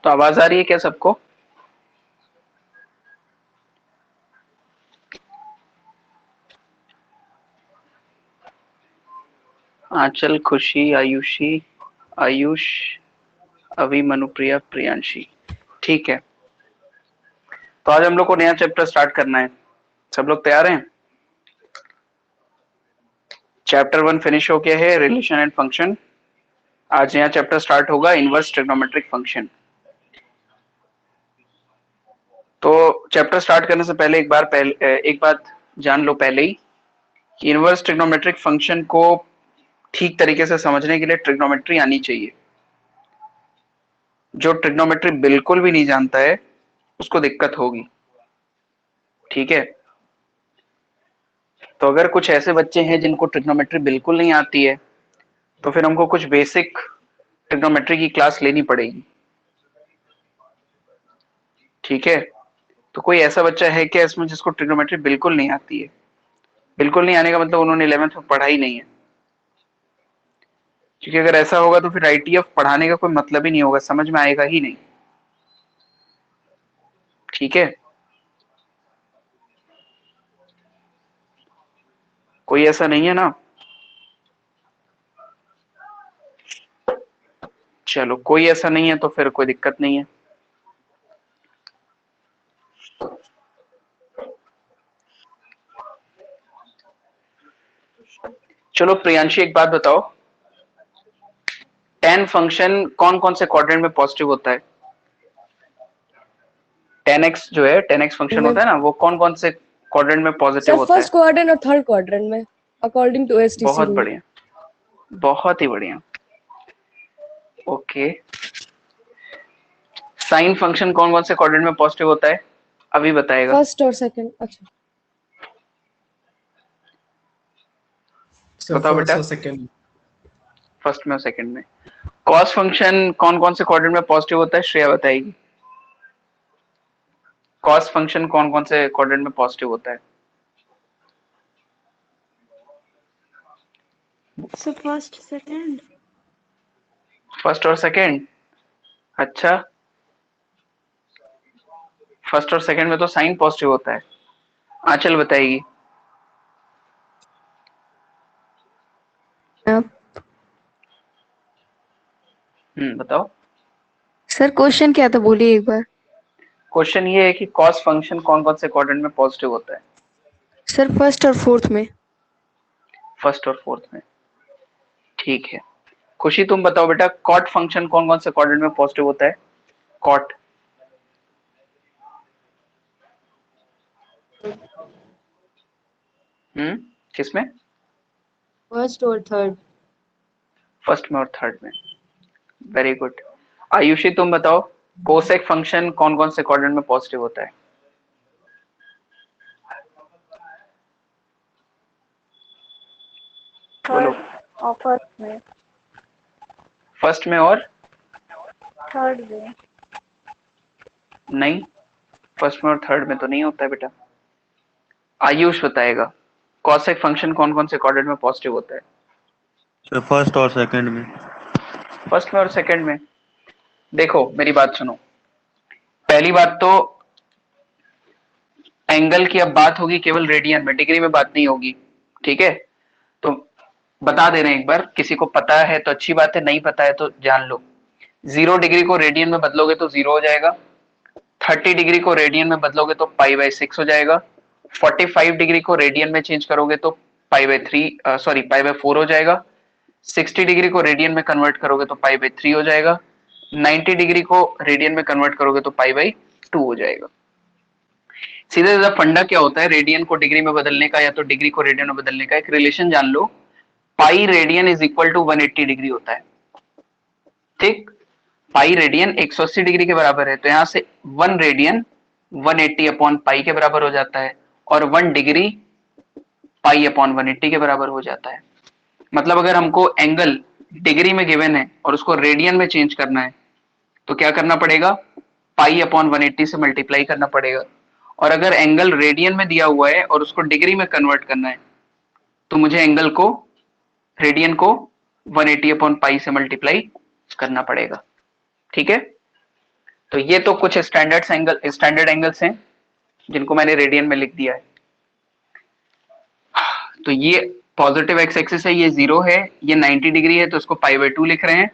तो आवाज आ रही है क्या सबको? आंचल, खुशी, आयुषी, आयुष, अभी, मनुप्रिया, प्रियांशी। ठीक है, तो आज हम लोग को नया चैप्टर स्टार्ट करना है। सब लोग तैयार हैं? चैप्टर 1 फिनिश हो गया है, रिलेशन एंड फंक्शन। आज नया चैप्टर स्टार्ट होगा, इनवर्स ट्रिग्नोमेट्रिक फंक्शन। तो चैप्टर स्टार्ट करने से पहले एक बात जान लो पहले ही कि इनवर्स ट्रिग्नोमेट्रिक फंक्शन को ठीक तरीके से समझने के लिए ट्रिग्नोमेट्री आनी चाहिए। जो ट्रिग्नोमेट्री बिल्कुल भी नहीं जानता है उसको दिक्कत होगी। ठीक है, तो अगर कुछ ऐसे बच्चे हैं जिनको ट्रिग्नोमेट्री बिल्कुल नहीं आती है तो फिर हमको कुछ बेसिक ट्रिग्नोमेट्री की क्लास लेनी पड़ेगी। ठीक है, तो कोई ऐसा बच्चा है क्या इसमें जिसको ट्रिग्नोमेट्री बिल्कुल नहीं आती है? बिल्कुल नहीं आने का मतलब उन्होंने 11th में पढ़ा ही नहीं है। क्योंकि अगर ऐसा होगा तो फिर आईटीएफ पढ़ाने का कोई मतलब ही नहीं होगा, समझ में आएगा ही नहीं। ठीक है, कोई ऐसा नहीं है ना? चलो, कोई ऐसा नहीं है तो फिर कोई दिक्कत नहीं है। चलो प्रियांशी, एक बात बताओ, टेन फंक्शन कौन कौन से क्वाड्रेंट में पॉजिटिव होता है? 10x जो है, 10x फंक्शन में होता है ना, वो कौन कौन से क्वाड्रेंट में पॉजिटिव सर होता है? फर्स्ट क्वाड्रेंट और थर्ड क्वाड्रेंट में अकॉर्डिंग टू एसटीसी बहुत रूल। बढ़िया, बहुत ही बढ़िया। ओके, साइन फंक्शन कौन कौन से क्वाड्रेंट में पॉजिटिव होता है? अभी बताएगा। फर्स्ट और सेकंड। अच्छा सर बताओ बेटा। फर्स्ट और सेकंड। फर्स्ट में और सेकंड में। कॉस फंक्शन कौन कौन से क्वाड्रेंट में पॉजिटिव होता है? श्रेया बताएगी। कॉस फंक्शन कौन कौन से क्वाड्रेंट में पॉजिटिव होता है? Sir first second. फर्स्ट और सेकंड? अच्छा, फर्स्ट और सेकंड में तो साइन पॉजिटिव होता है। आंचल बताएगी। बताओ। सर क्वेश्चन क्या था, बोलिए एक बार। क्वेश्चन ये है कि कॉस फंक्शन कौन कौन से क्वाड्रेंट में पॉजिटिव होता है? सर फर्स्ट और फोर्थ में। फर्स्ट और फोर्थ में। ठीक है, खुशी तुम बताओ बेटा, कॉट फंक्शन कौन कौन से क्वाड्रेंट में पॉजिटिव होता है? कॉट। किसमें? फर्स्ट और थर्ड। फर्स्ट में और थर्ड में। Very good. आयुषी तुम बताओ, कोसेक फंक्शन कौन कौन से क्वाड्रेंट में पॉजिटिव होता है? बोलो। थर्ड और फर्स्ट में। फर्स्ट में और थर्ड में। नहीं, फर्स्ट में और थर्ड में तो नहीं होता है बेटा। आयुष बताएगा, कॉसेक फंक्शन कौन कौन से क्वाड्रेंट में पॉजिटिव होता है? सर फर्स्ट और सेकंड में। फर्स्ट में और सेकंड में। देखो मेरी बात सुनो, पहली बात तो एंगल की अब बात होगी केवल रेडियन में, डिग्री में बात नहीं होगी। ठीक है, तो बता दे रहे हैं एक बार, किसी को पता है तो अच्छी बात है, नहीं पता है तो जान लो। 0 डिग्री को रेडियन में बदलोगे तो 0 हो जाएगा। 30 डिग्री को रेडियन में बदलोगे तो पाई/6 हो जाएगा। 45 डिग्री को रेडियन में चेंज करोगे तो पाई/4 हो जाएगा। 60 डिग्री को रेडियन में कन्वर्ट करोगे तो पाई/3 हो जाएगा। 90 डिग्री को रेडियन में कन्वर्ट करोगे तो पाई/2 हो जाएगा। सीधा सीधा फंडा क्या होता है रेडियन को डिग्री में बदलने का या तो डिग्री को रेडियन में बदलने का? एक रिलेशन जान लो, pi radian is equal to 180 degree होता है। ठीक, पाई रेडियन 180 डिग्री के बराबर है, तो यहां से 1 रेडियन 180 अपॉन पाई के बराबर हो जाता है, और 1 डिग्री पाई अपॉन 180 के बराबर हो जाता है। मतलब अगर हमको एंगल डिग्री में गिवन है और उसको रेडियन में चेंज करना है तो क्या करना पड़ेगा? पाई अपॉन 180 से मल्टीप्लाई करना पड़ेगा। और अगर एंगल रेडियन में दिया हुआ है और उसको डिग्री में कन्वर्ट करना है तो मुझे एंगल को, रेडियन को 180 अपॉन पाई से मल्टीप्लाई करना पड़ेगा। ठीक है, तो ये तो कुछ स्टैंडर्ड एंगल्स हैं जिनको मैंने रेडियन में लिख दिया है। तो ये पॉजिटिव एक्स एक्सिस है, ये 0 है, ये 90 डिग्री है तो इसको π/2 लिख रहे हैं।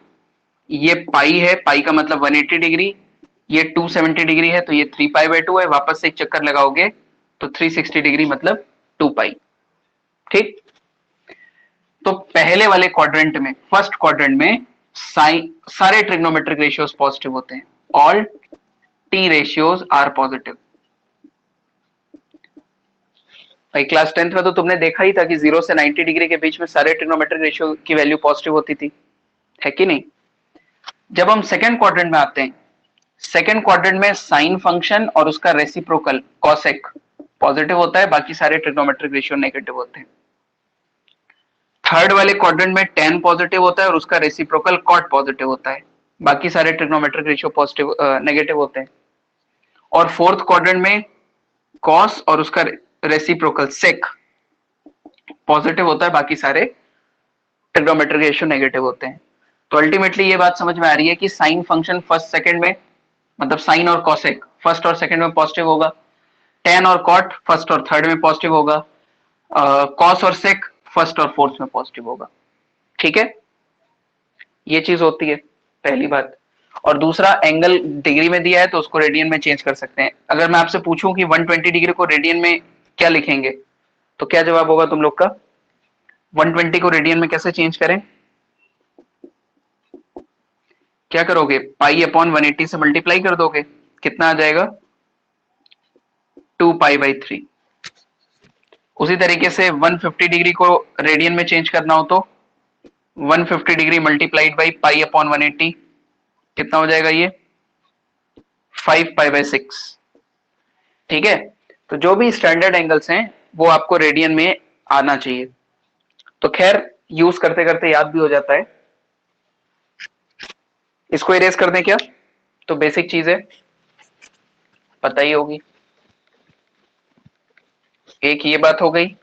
ये पाई है, पाई का मतलब 180 डिग्री, ये 270 डिग्री है तो ये 3π/2 है। वापस से एक चक्कर लगाओगे तो 360 डिग्री मतलब 2π। ठीक, तो पहले वाले क्वाड्रेंट में, फर्स्ट क्वाड्रेंट में सारे ट्रिग्नोमेट्रिक रेशियोज पॉजिटिव होते हैं। All T ratios are positive. भाई क्लास 10th में तो तुमने देखा ही था कि 0 से 90 डिग्री के बीच में सारे ट्रिग्नोमेट्रिक रेशियो की वैल्यू पॉजिटिव होती थी, है कि नहीं। जब हम सेकंड क्वाड्रेंट में आते हैं, सेकंड क्वाड्रेंट में साइन फंक्शन और उसका रेसिप्रोकल कॉसेक पॉजिटिव होता है, बाकी सारे ट्रिग्नोमेट्रिक रेशियो नेगेटिव होते हैं। थर्ड वाले क्वाड्रेंट में tan पॉजिटिव होता है और उसका रेसिप्रोकल cot पॉजिटिव होता है, बाकी सारे ट्रिग्नोमेट्रिक रेशियो पॉजिटिव नेगेटिव होते हैं। और फोर्थ क्वाड्रेंट में cos और उसका रेसिप्रोकल sec पॉजिटिव होता है, बाकी सारे ट्रिग्नोमेट्रिक रेशियो नेगेटिव होते हैं। तो अल्टीमेटली ये बात समझ में आ रही है कि साइन फंक्शन फर्स्ट सेकंड में, मतलब साइन और कॉसेक फर्स्ट और सेकंड में पॉजिटिव होगा, tan और cot फर्स्ट और थर्ड में पॉजिटिव होगा, cos और sec फर्स्ट और फोर्थ में पॉजिटिव होगा। ठीक है, ये चीज होती है पहली बात। और दूसरा, एंगल डिग्री में दिया है तो उसको रेडियन में चेंज कर सकते हैं। अगर मैं आपसे पूछूं कि 120 डिग्री को रेडियन में क्या लिखेंगे तो क्या जवाब होगा तुम लोग का? 120 को रेडियन में कैसे चेंज करें? क्या करोगे? π/180 से मल्टीप्लाई कर दोगे, कितना आ जाएगा? 2π/3। उसी तरीके से 150 डिग्री को रेडियन में चेंज करना हो तो 150 डिग्री मल्टीप्लाइड बाई π/180 कितना हो जाएगा? ये 5π/6। ठीक है, तो जो भी स्टैंडर्ड एंगल्स हैं वो आपको रेडियन में आना चाहिए। तो खैर यूज करते करते याद भी हो जाता है। इसको इरेज कर दें क्या? तो बेसिक चीज है, पता ही होगी। एक ये बात हो गई,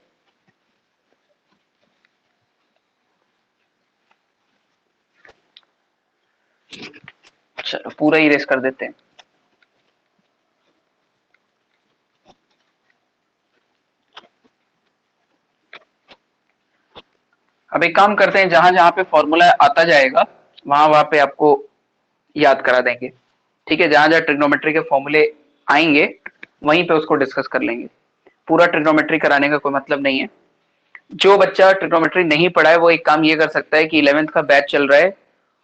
चलो पूरा इरेज कर देते हैं। अब एक काम करते हैं, जहां जहां पे फॉर्मूला आता जाएगा वहां वहां पे आपको याद करा देंगे। ठीक है, जहां जहां ट्रिग्नोमेट्री के फॉर्मूले आएंगे वहीं पे उसको डिस्कस कर लेंगे। पूरा ट्रिग्नोमेट्री कराने का कोई मतलब नहीं है। जो बच्चा ट्रिग्नोमेट्री नहीं पढ़ा है वो एक काम ये कर सकता है कि 11th का बैच चल रहा है,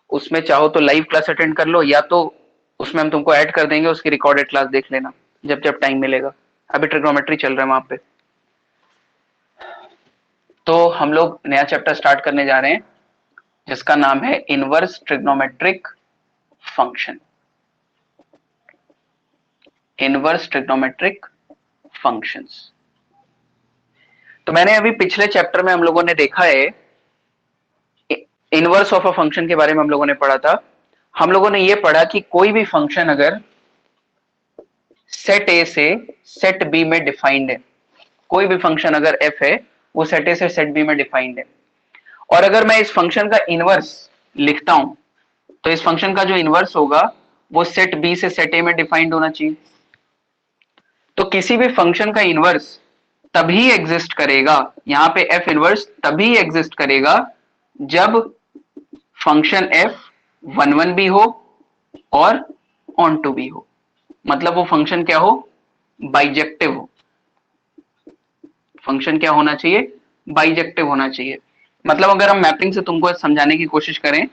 उसमें चाहो तो लाइव क्लास अटेंड कर लो, या तो उसमें हम तुमको ऐड कर देंगे, उसकी रिकॉर्डेड क्लास देख लेना जब जब टाइम मिलेगा। अभी ट्रिग्नोमेट्री चल रहा है वहां पे। तो हम लोग नया चैप्टर स्टार्ट करने जा रहे हैं जिसका नाम है inverse trigonometric function. Inverse trigonometric functions. तो मैंने अभी पिछले चैप्टर में हम लोगों ने देखा है, इनवर्स ऑफ अ फंक्शन के बारे में हम लोगों ने पढ़ा था। हम लोगों ने ये पढ़ा कि कोई भी फंक्शन अगर सेट ए से सेट बी में डिफाइंड है, कोई भी फंक्शन अगर एफ है वो सेट ए से सेट बी में डिफाइंड है, और अगर मैं इस फंक्शन का इनवर्स लिखता हूं तो इस फंक्शन का जो इनवर्स होगा वो सेट बी से सेट ए में डिफाइंड होना चाहिए। तो किसी भी फंक्शन का इनवर्स तभी एग्जिस्ट करेगा, यहां पे एफ इनवर्स तभी एग्जिस्ट करेगा जब फंक्शन एफ 1 भी हो और ऑन टू भी हो। मतलब वो फंक्शन क्या हो? बाइजेक्टिव हो। फंक्शन क्या होना चाहिए? बाइजेक्टिव होना चाहिए। मतलब अगर हम मैपिंग से तुमको समझाने की कोशिश करें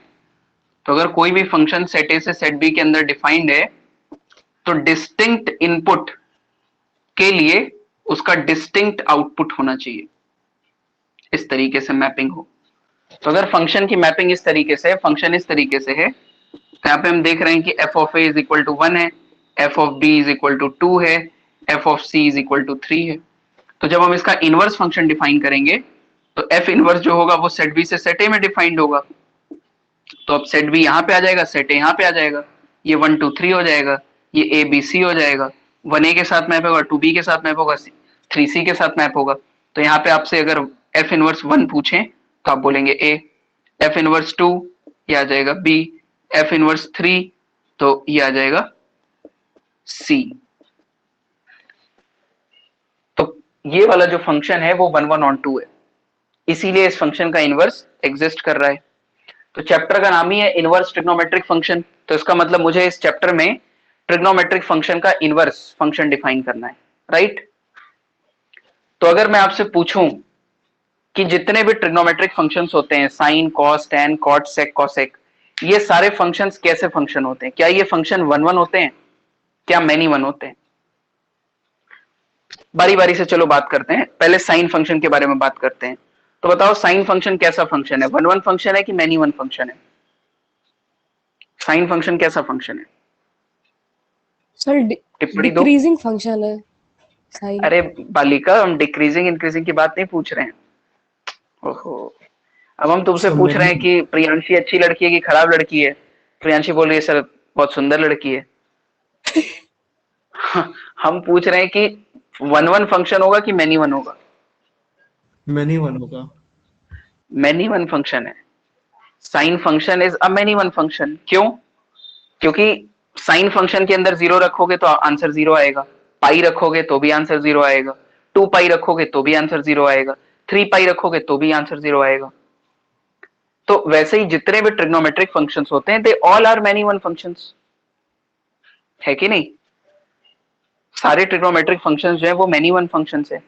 तो अगर कोई भी फंक्शन सेट ए से सेट बी के अंदर डिफाइंड है तो डिस्टिंक्ट इनपुट के लिए उसका डिस्टिंक्ट आउटपुट होना चाहिए। इस तरीके से मैपिंग हो। तो अगर फंक्शन की मैपिंग इस तरीके से, फंक्शन इस तरीके से है, तो यहाँ पे हम देख रहे हैं कि F of A is equal to 1 है, F of B is equal to 2 है, F of C is equal to 3 है। तो जब हम इसका इनवर्स फंक्शन डिफाइन करेंगे तो एफ इनवर्स जो होगा वो सेट बी से सेट ए में डिफाइंड होगा। तो अब सेट बी यहाँ पे आ जाएगा, सेट ए यहाँ पे आ जाएगा, ये 1 2 3 हो जाएगा, ये ए बी सी हो जाएगा, 1 के साथ मैप होगा, 2 के साथ मैप होगा, 3 के साथ मैप होगा। तो यहाँ पे आपसे अगर एफ इनवर्स 1 पूछें तो आप बोलेंगे ए, एफ इनवर्स 2 ये आ जाएगा बी, एफ इनवर्स 3 तो ये आ जाएगा सी। तो ये वाला जो फंक्शन है वो 1 1 ऑन 2 है, इसीलिए इस फंक्शन का इनवर्स एग्जिस्ट कर रहा है। तो चैप्टर का नाम ही है इनवर्स ट्रिग्नोमेट्रिक फंक्शन, तो इसका मतलब मुझे इस चैप्टर में ट्रिग्नोमेट्रिक फंक्शन का इनवर्स फंक्शन डिफाइन करना है, राइट। तो अगर मैं आपसे पूछूं कि जितने भी ट्रिग्नोमेट्रिक फंक्शंस होते हैं, साइन, कॉस, टैन, कॉट, सेक, कोसेक, ये सारे फंक्शंस कैसे फंक्शन होते हैं? क्या ये फंक्शन 1 1 होते हैं? क्या मैनी 1 होते हैं? बारी बारी से चलो बात करते हैं। पहले साइन फंक्शन के बारे में बात करते हैं। तो बताओ साइन फंक्शन कैसा फंक्शन है? 1 1 फंक्शन है कि मैनी 1 फंक्शन है? साइन फंक्शन कैसा फंक्शन है? सर टिप्पणी दो। डिक्रीजिंग फंक्शन है साइन। अरे बालिका, हम डिक्रीजिंग इंक्रीजिंग की बात नहीं पूछ रहे हैं। ओहो, अब हम तुमसे पूछ रहे हैं कि प्रियांशी अच्छी लड़की है कि खराब लड़की है। प्रियांशी बोल रही है सर बहुत सुंदर लड़की है। हम पूछ रहे हैं कि 1 1 फंक्शन होगा कि मैनी 1 होगा? मैनी 1 होगा। मैनी 1 फंक्शन है। Sine function is a many 1 function. क्यों? क्योंकि साइन फंक्शन के अंदर 0 रखोगे तो आंसर 0 आएगा, पाई रखोगे तो भी आंसर 0 आएगा, 2 पाई रखोगे तो भी आंसर 0 आएगा, 3 पाई रखोगे तो भी आंसर 0 आएगा। तो वैसे ही जितने भी ट्रिग्नोमेट्रिक फंक्शंस होते हैं they all are many 1 functions, है कि नहीं? सारे ट्रिग्नोमेट्रिक फंक्शंस जो है वो मैनी 1 फंक्शंस है।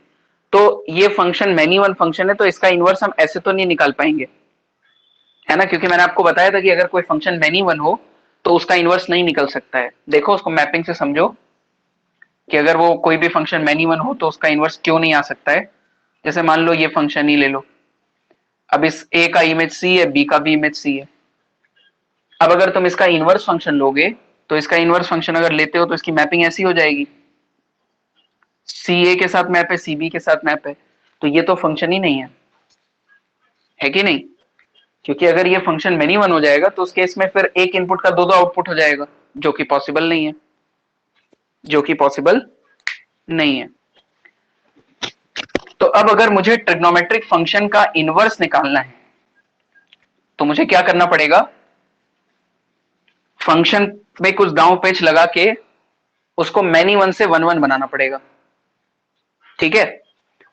तो ये फंक्शन मैनी 1 फंक्शन है, तो इसका इनवर्स हम ऐसे तो नहीं निकाल पाएंगे, है ना, क्योंकि मैंने आपको बताया था कि अगर कोई फंक्शन मैनी 1 हो तो उसका इनवर्स नहीं निकल सकता है। देखो उसको मैपिंग से समझो कि अगर वो कोई भी फंक्शन मैनी 1 हो तो उसका इनवर्स क्यों नहीं आ सकता है। जैसे मान लो ये फंक्शन ही ले लो, अब इस ए का इमेज सी है, बी का भी इमेज सी है। अब अगर तुम इसका इनवर्स फंक्शन लोगे तो इसका इनवर्स फंक्शन अगर लेते हो तो इसकी मैपिंग ऐसी हो जाएगी, सी ए के साथ मैप है, सी बी के साथ मैप है, तो ये तो फंक्शन ही नहीं है कि नहीं? क्योंकि अगर ये फंक्शन मैनी 1 हो जाएगा तो उस केस में फिर एक इनपुट का दो आउटपुट हो जाएगा, जो कि पॉसिबल नहीं है, जो कि पॉसिबल नहीं है। तो अब अगर मुझे ट्रिग्नोमेट्रिक फंक्शन का इनवर्स निकालना है तो मुझे क्या करना पड़ेगा? फंक्शन में कुछ दांव पेच लगा के उसको मैनी 1 से 1 1 बनाना पड़ेगा, ठीक है?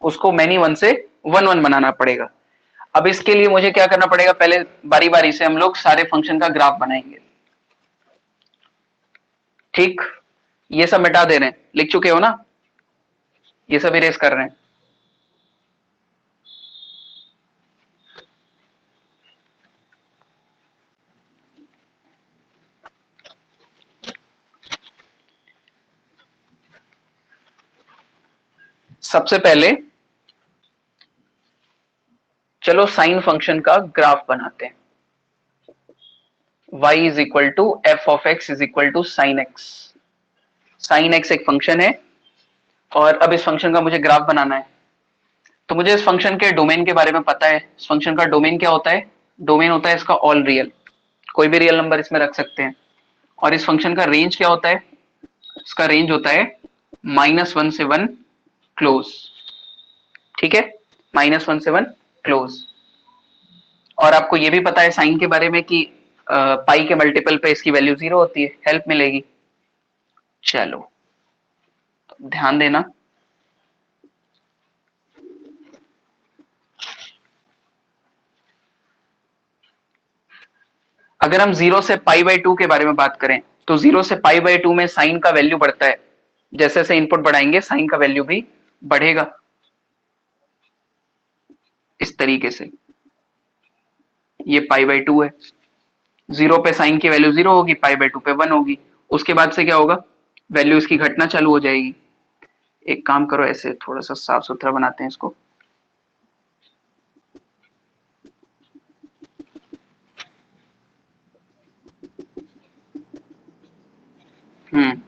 उसको मैनी 1 से 1 1 बनाना पड़ेगा। अब इसके लिए मुझे क्या करना पड़ेगा? पहले बारी बारी से हम लोग सारे फंक्शन का ग्राफ बनाएंगे, ठीक? ये सब मिटा दे रहे हैं, लिख चुके हो ना? ये सब इरेज कर रहे हैं। सबसे पहले चलो साइन फंक्शन का ग्राफ बनाते हैं। y is equal to F of X is equal to sine X. Sine X एक फंक्शन है और अब इस फंक्शन का मुझे ग्राफ बनाना है। तो मुझे इस फंक्शन के डोमेन के बारे में पता है। इस फंक्शन का डोमेन क्या होता है? डोमेन होता है इसका ऑल रियल, कोई भी रियल नंबर इसमें रख सकते हैं। और इस फंक्शन का रेंज क्या होता है? इसका रेंज होता है -1 से 1 क्लोज, ठीक है? -1 से 1 क्लोज। और आपको ये भी पता है साइन के बारे में कि पाई के मल्टीपल पे इसकी वैल्यू 0 होती है, हेल्प मिलेगी। चलो ध्यान देना, अगर हम 0 से π/2 के बारे में बात करें तो 0 से π/2 में साइन का वैल्यू बढ़ता है। जैसे जैसे इनपुट बढ़ाएंगे साइन का वैल्यू भी बढ़ेगा, इस तरीके से। ये π/2 है, 0 पे साइन की वैल्यू 0 होगी, π/2 पे 1 होगी। उसके बाद से क्या होगा? वैल्यू इसकी घटना चालू हो जाएगी। एक काम करो, ऐसे थोड़ा सा साफ सुथरा बनाते हैं इसको। हम्म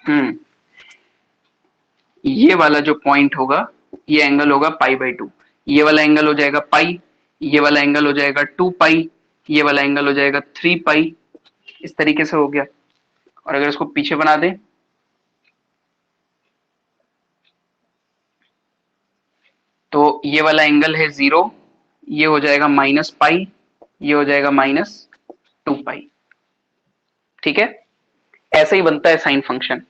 हम्म ये वाला जो पॉइंट होगा ये एंगल होगा π/2। ये वाला एंगल हो जाएगा पाई, ये वाला एंगल हो जाएगा 2 पाई, ये वाला एंगल हो जाएगा 3 पाई। इस तरीके से हो गया। और अगर इसको पीछे बना दें तो ये वाला एंगल है 0, ये हो जाएगा माइनस पाई, ये हो जाएगा माइनस 2 पाई। ठीक है, ऐसे ही बनता है साइन फंक्शन।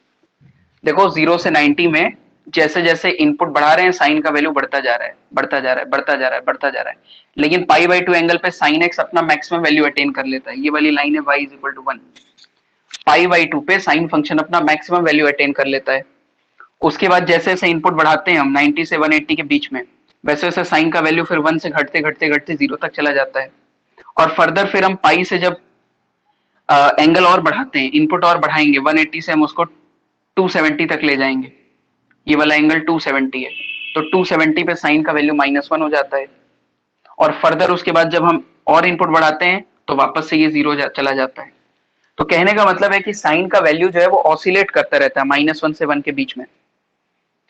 देखो 0 से 90 में जैसे जैसे इनपुट बढ़ा रहे हैं साइन का वैल्यू बढ़ता जा रहा है, बढ़ता जा रहा है, बढ़ता जा रहा है, बढ़ता जा रहा है। लेकिन पाई बाई 2 एंगल पे साइन एक्स अपना मैक्सिमम वैल्यू अटेन कर लेता है। ये वाली लाइन है y is equal to 1। Pi by 2 पे साइन फंक्शन अपना मैक्सिमम वैल्यू अटेन कर लेता है। उसके बाद जैसे जैसे इनपुट बढ़ाते हैं हम 90 से 180 के बीच में, वैसे वैसे साइन का वैल्यू फिर 1 से घटते घटते घटते 0 तक चला जाता है। और फर्दर फिर हम पाई से जब एंगल और बढ़ाते हैं, इनपुट और बढ़ाएंगे, 180 से हम उसको 270 तक ले जाएंगे। ये वाला एंगल 270 है, तो 270 पे साइन का वैल्यू -1 हो जाता है। और फर्दर उसके बाद जब हम और इनपुट बढ़ाते हैं तो वापस से ये 0 चला जाता है। तो कहने का मतलब है कि साइन का वैल्यू जो है वो ऑसिलेट करता रहता है -1 से 1 के बीच में,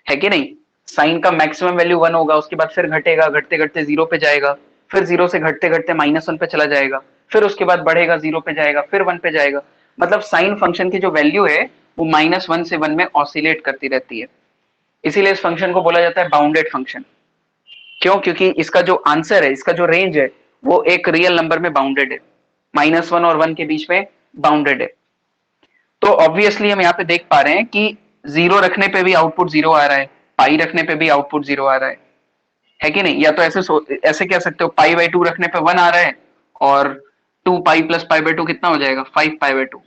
है कि नहीं। साइन का मैक्सिमम वैल्यू 1 होगा, उसके बाद फिर घटेगा, घटते घटते 0 पे जाएगा, फिर 0 से घटते घटते -1 पे चला जाएगा, फिर उसके बाद बढ़ेगा, 0 पे जाएगा, फिर 1 पे जाएगा। मतलब साइन फंक्शन की जो वैल्यू है वो -1 से 1 में ऑसिलेट करती रहती है। इसीलिए इस फंक्शन को बोला जाता है बाउंडेड फंक्शन। क्यों? क्योंकि इसका जो आंसर है, इसका जो रेंज है वो एक रियल नंबर में बाउंडेड है, -1 और 1 के बीच में बाउंडेड है। तो ऑब्वियसली हम यहाँ पे देख पा रहे हैं कि 0 रखने पे भी आउटपुट 0 आ रहा है, पाई रखने पे भी आउटपुट 0 आ रहा है कि नहीं। या तो ऐसे कह सकते हो पाई बाई 2 रखने पे 1 आ रहा है और 2 पाई प्लस पाई बाई 2 कितना हो जाएगा, 5 पाई बाई 2।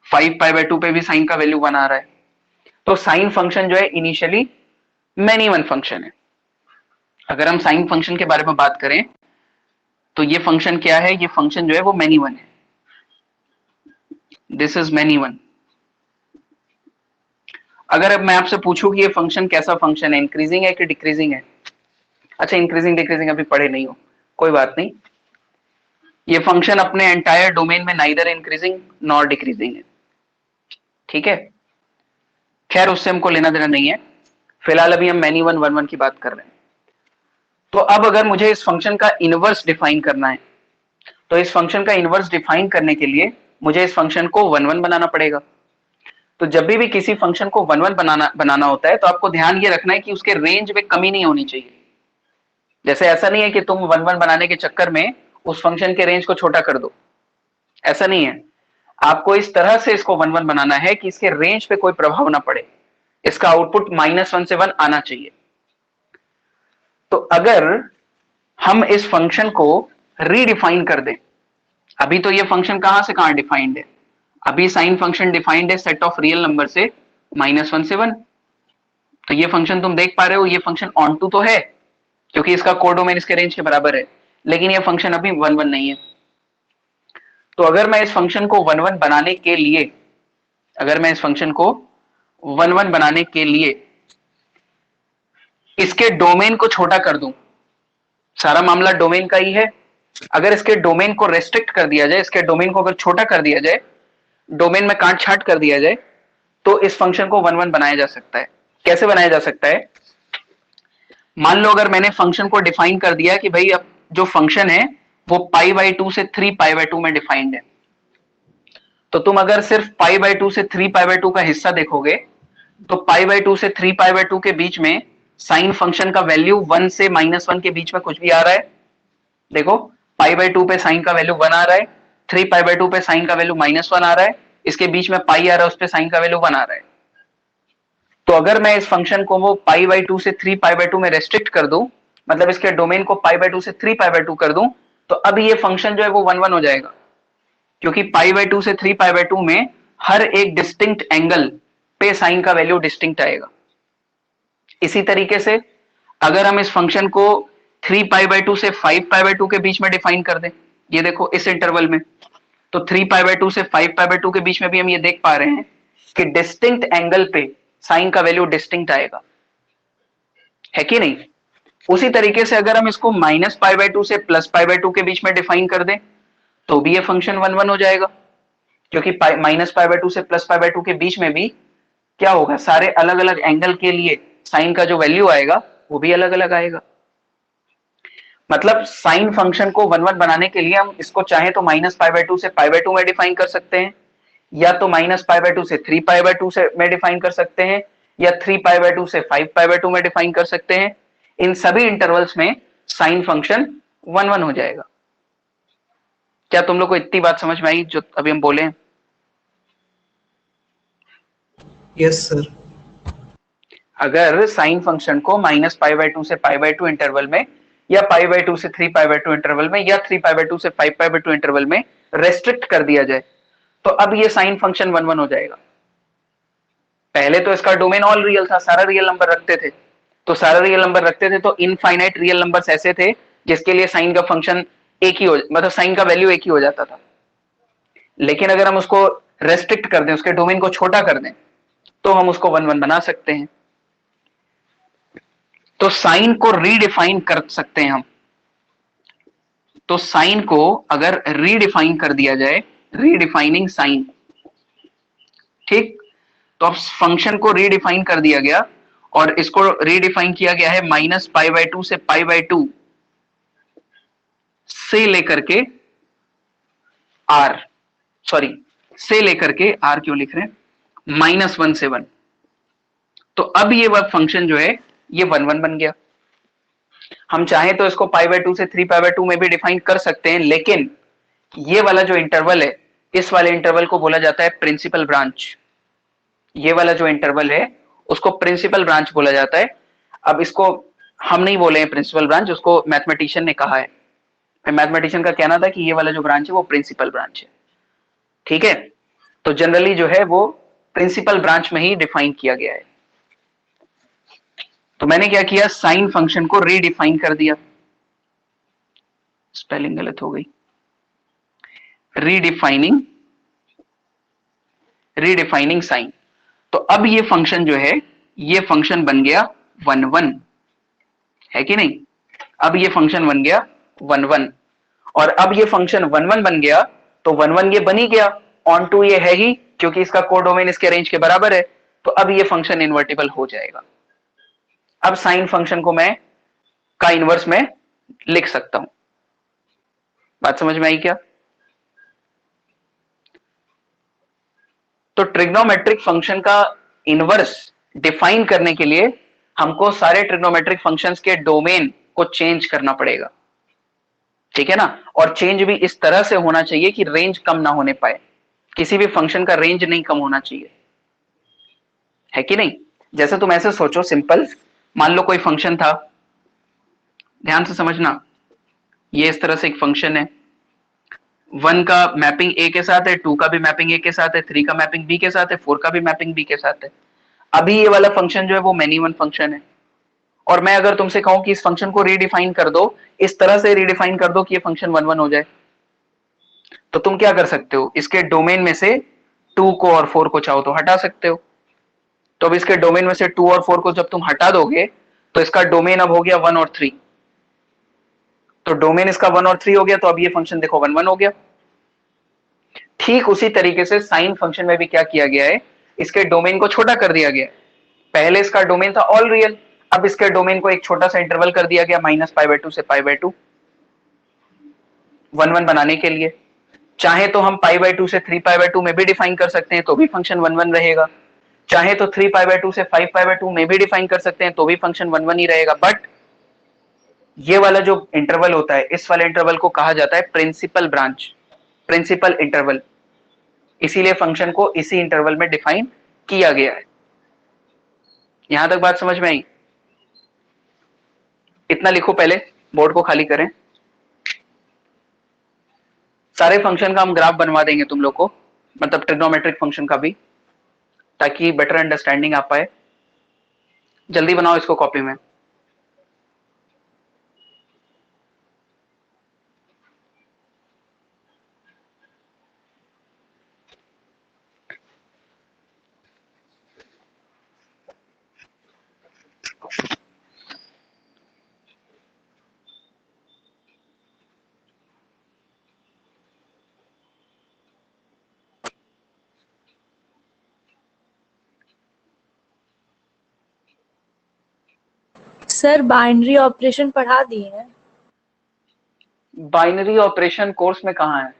5 पाई बाई 2 पे भी साइन का वैल्यू 1 आ रहा है। तो साइन फंक्शन जो है इनिशियली मैनी वन फंक्शन है। अगर हम साइन फंक्शन के बारे में बात करें तो ये फंक्शन क्या है, ये फंक्शन जो है वो मैनी वन है। This is many one. अगर अब मैं आपसे पूछूं कि ये फंक्शन कैसा फंक्शन है, इंक्रीजिंग है कि डिक्रीजिंग है। अच्छा, इंक्रीजिंग डिक्रीजिंग अभी पढ़े नहीं हो, कोई बात नहीं। ये फंक्शन अपने एंटायर डोमेन में नाइदर इंक्रीजिंग नॉर डिक्रीजिंग है। ठीक है, खैर उससे हमको लेना देना नहीं है, फिलहाल अभी हम मैनी वन 1 1 की बात कर रहे हैं। तो अब अगर मुझे इस फंक्शन का इनवर्स डिफाइन करना है, तो इस फंक्शन का इनवर्स डिफाइन करने के लिए मुझे इस फंक्शन को 1 1 बनाना पड़ेगा। तो जब भी किसी फंक्शन को 1 1 बनाना होता है तो आपको ध्यान ये रखना है कि उसके रेंज में कमी नहीं होनी चाहिए। जैसे ऐसा नहीं है कि तुम 1 1 बनाने के चक्कर में उस फंक्शन के रेंज को छोटा कर दो, ऐसा नहीं है। आपको इस तरह से इसको 1 1 बनाना है कि इसके रेंज पे कोई प्रभाव ना पड़े, इसका आउटपुट -1 से 1 आना चाहिए। तो अगर हम इस फंक्शन को रीडिफाइन कर दें, अभी तो ये फंक्शन कहां से कहां डिफाइंड है, अभी साइन फंक्शन डिफाइंड है सेट ऑफ रियल नंबर से -1 से 1। तो ये फंक्शन तुम देख पा रहे हो, ये फंक्शन ऑन टू तो है क्योंकि इसका कोडोमेन इसके रेंज के बराबर है, लेकिन ये फंक्शन अभी 1 1 नहीं है। तो अगर मैं इस फंक्शन को 1 1 बनाने के लिए, अगर मैं इस फंक्शन को 1 1 बनाने के लिए इसके डोमेन को छोटा कर दूं, सारा मामला डोमेन का ही है। अगर इसके डोमेन को रेस्ट्रिक्ट कर दिया जाए, इसके डोमेन को अगर छोटा कर दिया जाए, डोमेन में काट छाट कर दिया जाए, तो इस फंक्शन को 1 1 बनाया जा सकता है। कैसे बनाया जा सकता है? मान लो अगर मैंने फंक्शन को डिफाइन कर दिया कि भाई अब जो फंक्शन है वो पाई बाई 2 से 3 पाई बाई 2 में डिफाइंड है, तो तुम अगर सिर्फ पाई बाई 2 से 3 पाई बाई 2 का हिस्सा देखोगे तो पाई बाई 2 से 3 पाई बाई 2 के बीच में साइन फंक्शन का वैल्यू 1 से -1 के बीच में कुछ भी आ रहा है। देखो पाई बाई 2 पे साइन का वैल्यू 1 आ रहा है, 3 पाई बाई 2 पे साइन का वैल्यू -1 आ रहा है, इसके बीच में पाई आ रहा है, उस पे साइन का वैल्यू 1 आ रहा है। तो अगर मैं इस फंक्शन को वो पाई बाई 2 से 3 पाई बाई 2 में रेस्ट्रिक्ट कर दूं, मतलब इसके डोमेन को पाई बाई 2 से 3 पाई बाई 2 कर दूं, तो अब ये फंक्शन जो है वो 1 1 हो जाएगा, क्योंकि पाई बाई 2 से 3 पाई बाई 2 में हर एक डिस्टिंक्ट एंगल पे साइन का वैल्यू डिस्टिंक्ट आएगा। इसी तरीके से अगर हम इस फंक्शन को 3 पाई बाई 2 से 5 पाई बाई 2 के बीच में डिफाइन कर दें, ये देखो इस इंटरवल में, तो 3 पाई बाई 2 से 5 पाई बाई 2 के बीच में भी हम ये देख पा रहे हैं कि डिस्टिंक्ट एंगल पे साइन का वैल्यू डिस्टिंक्ट आएगा, है कि नहीं। उसी तरीके से अगर हम इसको -पाई बाई 2 से +पाई बाई 2 के बीच में डिफाइन कर दें तो भी ये फंक्शन 1 1 हो जाएगा, क्योंकि -पाई बाई 2 से +पाई बाई 2 के बीच में भी क्या होगा, सारे अलग अलग एंगल के लिए साइन का जो वैल्यू आएगा वो भी अलग अलग आएगा। मतलब साइन फंक्शन को 1 1 बनाने के लिए हम इसको चाहे तो -पाई बाई 2 से पाई बाई 2 में डिफाइन कर सकते हैं, या तो -पाई बाई 2 से 3 पाई बाई 2 से में डिफाइन कर सकते हैं, या 3 पाई बाई 2 से 5 पाई बाई 2 में डिफाइन कर सकते हैं। इन सभी इंटरवल्स में साइन फंक्शन वन वन हो जाएगा। क्या तुम लोग को इतनी बात समझ में आई जो अभी हम बोले? Yes sir. अगर साइन फंक्शन को -π/2 से π/2 इंटरवल में, या π/2 से 3π/2 इंटरवल में, या 3π/2 से 5π/2 इंटरवल में रेस्ट्रिक्ट कर दिया जाए, तो अब ये साइन फंक्शन वन वन हो जाएगा। पहले तो इसका डोमेन ऑल रियल था, सारा रियल नंबर रखते थे, तो सारा रियल नंबर रखते थे तो इनफाइनाइट रियल नंबर्स ऐसे थे जिसके लिए साइन का फंक्शन एक ही हो, मतलब साइन का वैल्यू एक ही हो जाता था। लेकिन अगर हम उसको रेस्ट्रिक्ट कर दें, उसके डोमेन को छोटा कर दें, तो हम उसको वन वन बना सकते हैं। तो साइन को रीडिफाइन कर सकते हैं हम। तो साइन को अगर रीडिफाइन कर दिया जाए, रीडिफाइनिंग साइन, ठीक, तो अब फंक्शन को रीडिफाइन कर दिया गया और इसको रीडिफाइन किया गया है -π/2 से π/2 से लेकर के आर, सॉरी से लेकर के आर क्यों लिख रहे हैं, -1 से 1। तो अब ये वह फंक्शन जो है ये वन वन बन गया। हम चाहे तो इसको π/2 से 3π/2 में भी डिफाइन कर सकते हैं, लेकिन ये वाला जो इंटरवल है, इस वाले इंटरवल को बोला जाता है प्रिंसिपल ब्रांच। ये वाला जो इंटरवल है उसको प्रिंसिपल ब्रांच बोला जाता है। अब इसको हम नहीं बोले हैं प्रिंसिपल ब्रांच, उसको मैथमेटिशियन ने कहा है। मैथमेटिशियन का कहना था कि ये वाला जो ब्रांच है वो प्रिंसिपल ब्रांच है, ठीक है। तो जनरली जो है वो प्रिंसिपल ब्रांच में ही डिफाइन किया गया है। तो मैंने क्या किया, साइन फंक्शन को रीडिफाइन कर दिया, स्पेलिंग गलत हो गई, रीडिफाइनिंग साइन। तो अब ये फंक्शन जो है ये फंक्शन बन गया वन वन, है कि नहीं? अब ये फंक्शन बन गया वन वन, और अब ये फंक्शन वन वन बन गया तो वन वन ये बन ही गया, ऑन टू ये है ही, क्योंकि इसका कोडोमेन इसके रेंज के बराबर है, तो अब ये फंक्शन इन्वर्टिबल हो जाएगा। अब साइन फंक्शन को मैं का इनवर्स में लिख सकता हूं। बात समझ में आई क्या? तो ट्रिग्नोमेट्रिक फंक्शन का इनवर्स डिफाइन करने के लिए हमको सारे ट्रिग्नोमेट्रिक फंक्शंस के डोमेन को चेंज करना पड़ेगा, ठीक है ना। और चेंज भी इस तरह से होना चाहिए कि रेंज कम ना होने पाए, किसी भी फंक्शन का रेंज नहीं कम होना चाहिए, है कि नहीं। जैसे तुम ऐसे सोचो सिंपल, मान लो कोई फंक्शन था, ध्यान से समझना, ये इस तरह से एक फंक्शन है, 1 का मैपिंग ए के साथ है, 2 का भी मैपिंग ए के साथ है, 3 का मैपिंग बी के साथ है, 4 का भी मैपिंग बी के साथ है। अभी ये वाला फंक्शन जो है वो मेनी वन फंक्शन है, और मैं अगर तुमसे कहूं कि इस फंक्शन को रीडिफाइन कर दो, इस तरह से रीडिफाइन कर दो कि ये फंक्शन वन वन हो जाए, तो तुम क्या कर सकते हो, इसके डोमेन में से 2 को और 4 को चाहो तो हटा सकते हो। तो अब इसके डोमेन में से 2 और 4 को जब तुम हटा दोगे तो इसका डोमेन अब हो गया 1 और 3, तो डोमेन इसका 1 और 3 हो गया, तो अब ये फंक्शन देखो 1 1 हो गया। ठीक उसी तरीके से साइन फंक्शन में भी क्या किया गया है, इसके डोमेन को छोटा कर दिया गया। पहले इसका डोमेन था ऑल रियल, अब इसके डोमेन को एक छोटा सा इंटरवल कर दिया गया -π/2 से π/2, 1 1 बनाने के लिए। चाहे तो हम π/2 से 3π/2 में भी डिफाइन कर सकते हैं तो भी फंक्शन 1 1 रहेगा, चाहे तो 3π/2 से 5π/2 में भी डिफाइन कर सकते हैं तो भी फंक्शन 1 1 ही रहेगा। बट ये वाला जो इंटरवल होता है, इस वाले इंटरवल को कहा जाता है प्रिंसिपल ब्रांच, प्रिंसिपल इंटरवल, इसीलिए फंक्शन को इसी इंटरवल में डिफाइन किया गया है। यहां तक बात समझ में आई? इतना लिखो, पहले बोर्ड को खाली करें। सारे फंक्शन का हम ग्राफ बनवा देंगे तुम लोग को, मतलब ट्रिग्नोमेट्रिक फंक्शन का भी, ताकि बेटर अंडरस्टैंडिंग आ पाए। जल्दी बनाओ इसको कॉपी में। सर बाइनरी ऑपरेशन पढ़ा दिए हैं। बाइनरी ऑपरेशन कोर्स में कहाँ है?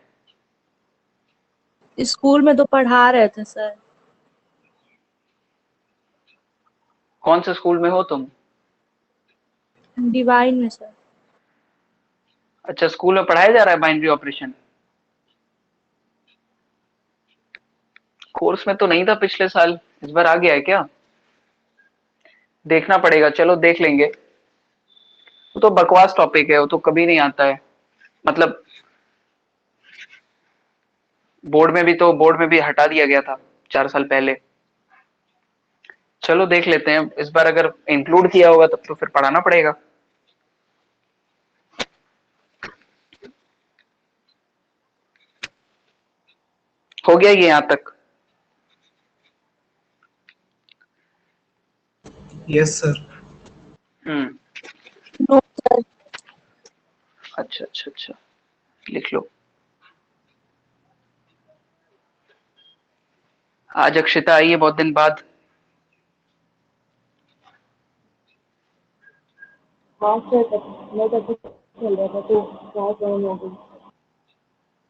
स्कूल में तो पढ़ा रहे थे सर। कौन से स्कूल में हो तुम? डिवाइन में सर। अच्छा, स्कूल में पढ़ाया जा रहा है बाइनरी ऑपरेशन? कोर्स में तो नहीं था पिछले साल, इस बार आ गया है क्या? देखना पड़ेगा, चलो देख लेंगे। वो तो बकवास टॉपिक है, वो तो कभी नहीं आता है। मतलब बोर्ड में भी हटा दिया गया था 4 साल पहले। चलो देख लेते हैं, इस बार अगर इंक्लूड किया होगा तब तो फिर पढ़ाना पड़ेगा। हो गया ये यहाँ तक? Yes, sir. No sir. अच्छा अच्छा अच्छा, लिख लो। आज अक्षिता आई है बहुत दिन बाद। हाँ सर, मैं तभी चल रहा था तो क्लास ज्वाइन हो गई।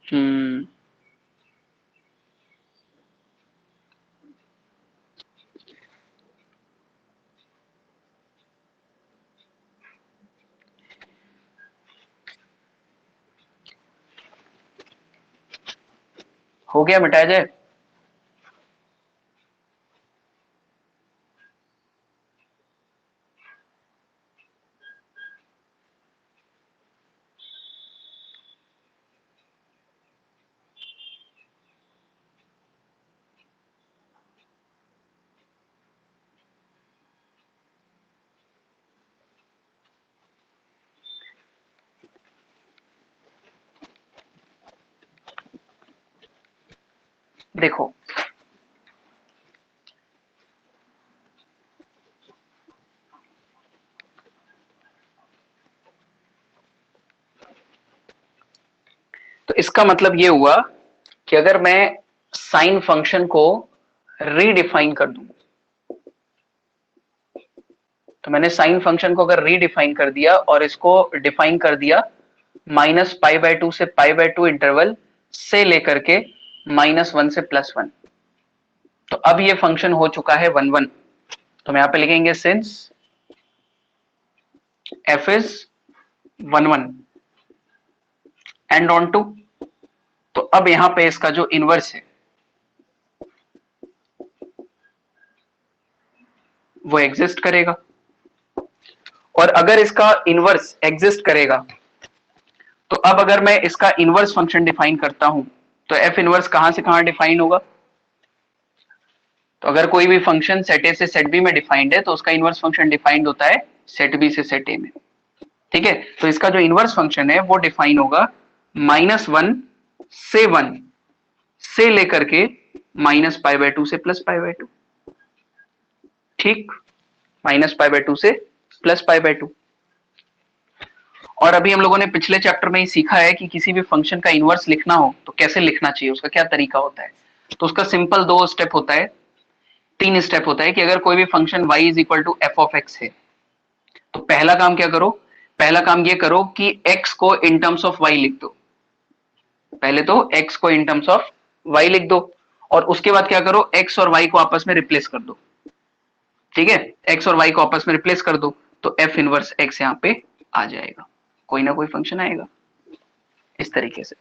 हम्म, हो गया, मिटाया जाए? देखो, तो इसका मतलब ये हुआ कि अगर मैं साइन फंक्शन को रीडिफाइन कर दूं, तो मैंने साइन फंक्शन को अगर रीडिफाइन कर दिया और इसको डिफाइन कर दिया -π/2 से π/2 इंटरवल से लेकर के -1 से +1, तो अब ये फंक्शन हो चुका है 1 1। तो हम यहां पे लिखेंगे since f is 1 1 and onto, तो अब यहां पे इसका जो इनवर्स है वो एग्जिस्ट करेगा। और अगर इसका इनवर्स एग्जिस्ट करेगा तो अब अगर मैं इसका इनवर्स फंक्शन डिफाइन करता हूं तो एफ इनवर्स कहां से कहां डिफाइन होगा? तो अगर कोई भी फंक्शन सेट ए से सेट बी में डिफाइंड है तो उसका इनवर्स फंक्शन डिफाइंड होता है सेट बी से सेट ए में। ठीक है, तो इसका जो इनवर्स फंक्शन है वो डिफाइन होगा -1 से 1 से लेकर के -π/2 से +π/2। ठीक, -π/2 से +π/2। और अभी हम लोगों ने पिछले चैप्टर में ही सीखा है कि किसी भी फंक्शन का इनवर्स लिखना हो तो कैसे लिखना चाहिए, उसका क्या तरीका होता है। तो उसका सिंपल 2 स्टेप होता है, 3 स्टेप होता है कि अगर कोई भी function y is equal to F of X है तो पहला काम क्या करो, पहला काम ये करो कि x को इन टर्म्स ऑफ y लिख दो। पहले तो x को इन टर्म्स ऑफ y लिख दो और उसके बाद क्या करो, x और y को आपस में रिप्लेस कर दो। ठीक है, x और y को आपस में रिप्लेस कर दो तो f इनवर्स x यहां पे आ जाएगा, कोई ना कोई फंक्शन आएगा इस तरीके से।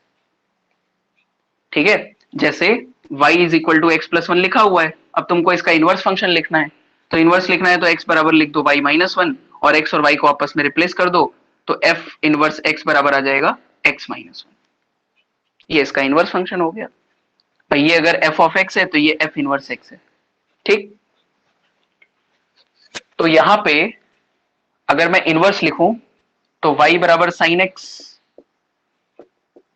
ठीक है, जैसे y is equal to X plus 1 लिखा हुआ है, अब तुमको इसका इनवर्स फंक्शन लिखना है, तो इनवर्स लिखना है तो x बराबर लिख दो y -1 और x और y को आपस में रिप्लेस कर दो तो f इनवर्स x बराबर आ जाएगा x -1। ये इसका इनवर्स फंक्शन हो गया भाई। ये अगर f ऑफ x है तो ये f इनवर्स x है। ठीक, तो यहां पे अगर मैं इनवर्स लिखूं तो y बराबर साइन x,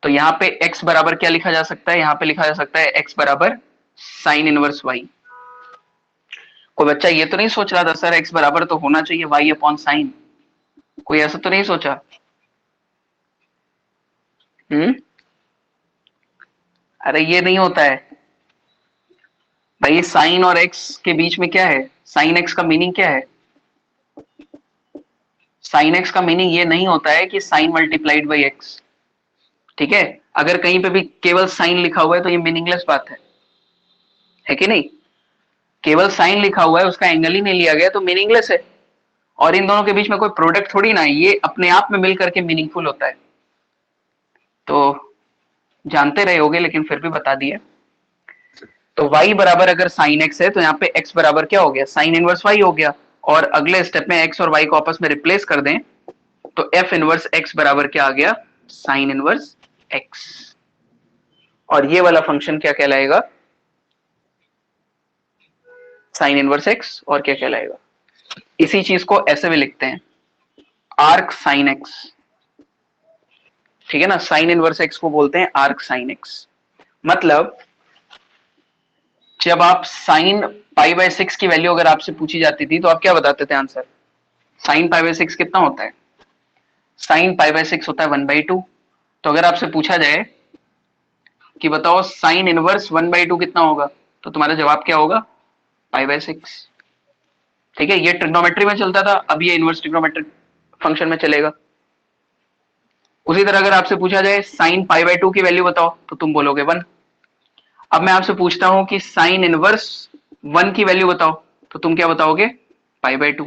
तो यहां पे x बराबर क्या लिखा जा सकता है, यहां पे लिखा जा सकता है x बराबर साइन इनवर्स y। कोई बच्चा ये तो नहीं सोच रहा था सर x बराबर तो होना चाहिए y अपॉन साइन, कोई ऐसा तो नहीं सोचा? अरे ये नहीं होता है भाई, साइन और x के बीच में क्या है, साइन x का मीनिंग क्या है? साइन x का मीनिंग ये नहीं होता है कि साइन मल्टीप्लाइड बाई x। ठीक है, अगर कहीं पे भी केवल साइन लिखा हुआ है तो ये मीनिंगलेस बात है कि नहीं? केवल साइन लिखा हुआ है, उसका एंगल ही नहीं लिया गया तो मीनिंगलेस है। और इन दोनों के बीच में कोई प्रोडक्ट थोड़ी ना है, ये अपने आप में मिलकर के मीनिंगफुल होता है। तो जानते रहे होगे लेकिन फिर भी बता दिए। तो y बराबर अगर साइन x है तो यहाँ पे x बराबर क्या हो गया, साइन इनवर्स y हो गया। और अगले स्टेप में x और y को आपस में रिप्लेस कर दें तो f इनवर्स x बराबर क्या आ गया, साइन इनवर्स x। और ये वाला फंक्शन क्या कहलाएगा, साइन इनवर्स x। और क्या कहलाएगा, इसी चीज को ऐसे भी लिखते हैं, आर्क साइन x। ठीक है ना, साइन इनवर्स x को बोलते हैं आर्क साइन x। मतलब जब आप साइन पाई बाय 6 की वैल्यू अगर आपसे पूछी जाती थी तो आप क्या बताते थे आंसर, साइन पाई बाय 6 कितना होता है, साइन पाई बाय 6 होता है 1/2। तो अगर आपसे पूछा जाए कि बताओ साइन इनवर्स 1/2 कितना होगा, तो तुम्हारा जवाब क्या होगा, पाई बाय 6। ठीक है, ये ट्रिग्नोमेट्री में चलता था, अब ये इनवर्स ट्रिग्नोमेट्रिक फंक्शन में चलेगा। उसी तरह अगर आपसे पूछा जाए साइन पाई बाय 2 की वैल्यू बताओ तो तुम बोलोगे 1। अब मैं आपसे पूछता हूं कि साइन इनवर्स 1 की वैल्यू बताओ तो तुम क्या बताओगे, पाई बाय 2।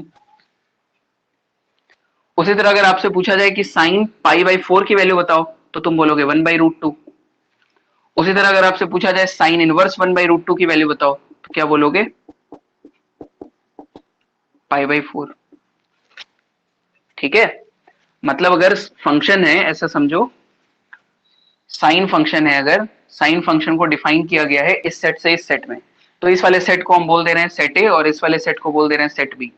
उसी तरह अगर आपसे पूछा जाए कि साइन पाई बाय 4 की वैल्यू बताओ तो तुम बोलोगे 1/√2। उसी तरह अगर आपसे पूछा जाए साइन इनवर्स 1/√2 की वैल्यू बताओ तो क्या बोलोगे, पाई बाय 4। ठीक है, मतलब अगर फंक्शन है, ऐसा समझो साइन फंक्शन है, अगर साइन फंक्शन को डिफाइन किया गया है इस सेट से इस सेट में, तो इस वाले सेट को हम बोल दे रहे हैं सेट ए और इस वाले सेट को बोल दे रहे हैं सेट बी।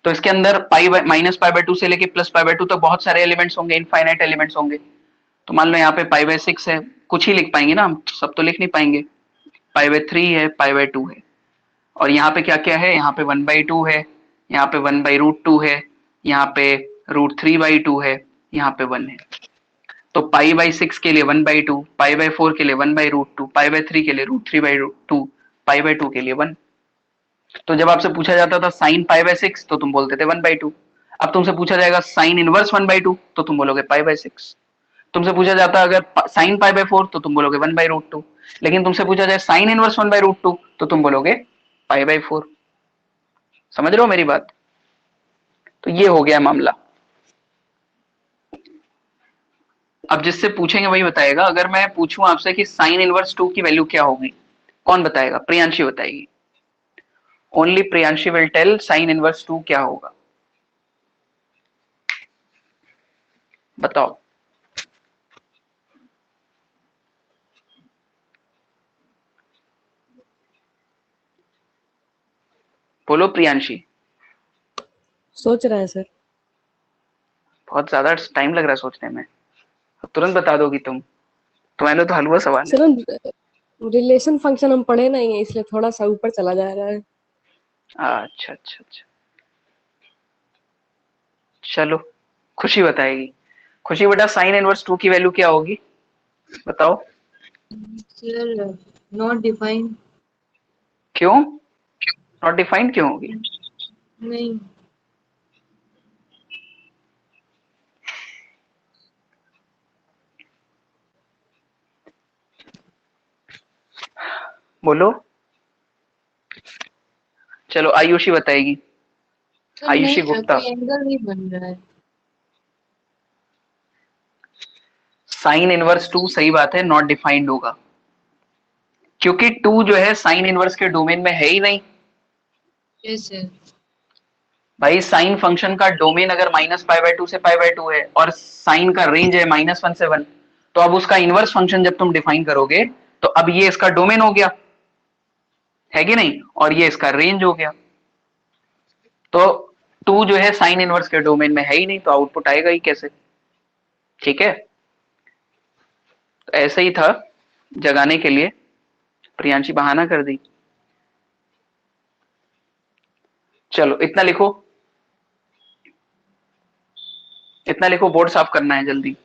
तो इसके अंदर माइनस पाई बाय 2 से लेके प्लस पाई बाय 2 तक बहुत सारे एलिमेंट्स होंगे, इनफाइनाइट एलिमेंट्स होंगे। तो मान लो यहाँ पे पाई बाय 6 है, कुछ ही लिख पाएंगे ना हम, सब तो लिख नहीं पाएंगे। पाई बाय 3 है, पाई बाय 2 है, और यहाँ पे क्या क्या है, यहाँ पे 1/2 है, यहाँ पे 1/√2 है, यहाँ पे √3/2 है, यहाँ पे 1 है। तो पाई बाय 6 के लिए 1/2, पाई बाय 4 के लिए 1/√2, पाई बाय 3 के लिए √3/2, पाई बाय 2 के लिए 1। तो जब आपसे पूछा जाता था साइन पाई बाय 6 तो तुम बोलते थे 1/2। अब तुमसे पूछा जाएगा साइन इनवर्स 1/2 तो तुम बोलोगे पाई बाय 6। तुमसे पूछा जाता अगर साइन पाई बाय 4 तो तुम बोलोगे 1/√2। लेकिन तुमसे पूछा जाए साइन इनवर्स 1/√2 तो तुम बोलोगे पाई बाय 4। समझ रहे हो मेरी बात। तो ये हो गया मामला। अब जिससे पूछेंगे वही बताएगा। अगर मैं पूछूं आपसे कि साइन इनवर्स 2 की वैल्यू क्या होगी, कौन बताएगा, प्रियांशी बताएगी। Only Priyanshi will tell sine inverse 2 क्या होगा। बताओ। बोलो प्रियांशी। सोच रहे हैं सर। बहुत ज्यादा टाइम लग रहा है सोचने में, तुरंत बता दोगी तुम, तुम्हारे तो हलवा सवाल है। सर रिलेशन फंक्शन हम पढ़े नहीं है इसलिए थोड़ा सा ऊपर चला जा रहा है। अच्छा अच्छा अच्छा, चलो खुशी बताएगी। खुशी बेटा साइन इनवर्स 2 की वैल्यू क्या होगी बताओ। Sir not defined. क्यों नॉट डिफाइंड क्यों होगी? नहीं। बोलो। चलो आयुषी बताएगी। आयुषी गुप्ता। एंगल नहीं बन रहा है। साइन इनवर्स 2 सही बात है, नॉट डिफाइंड होगा क्योंकि 2 जो है साइन इनवर्स के डोमेन में है ही नहीं। Yes sir. भाई साइन फंक्शन का डोमेन अगर -π/2 से π/2 है और साइन का रेंज है -1 से 1, तो अब उसका इनवर्स फंक्शन जब तुम डिफाइन करोगे तो अब ये इसका डोमेन हो गया, है कि नहीं, और ये इसका रेंज हो गया। तो 2 जो है साइन इनवर्स के डोमेन में है ही नहीं, तो आउटपुट आएगा ही कैसे। ठीक है, तो ऐसे ही था जगाने के लिए। प्रियांशी बहाना कर दी। चलो इतना लिखो, इतना लिखो, बोर्ड साफ करना है जल्दी।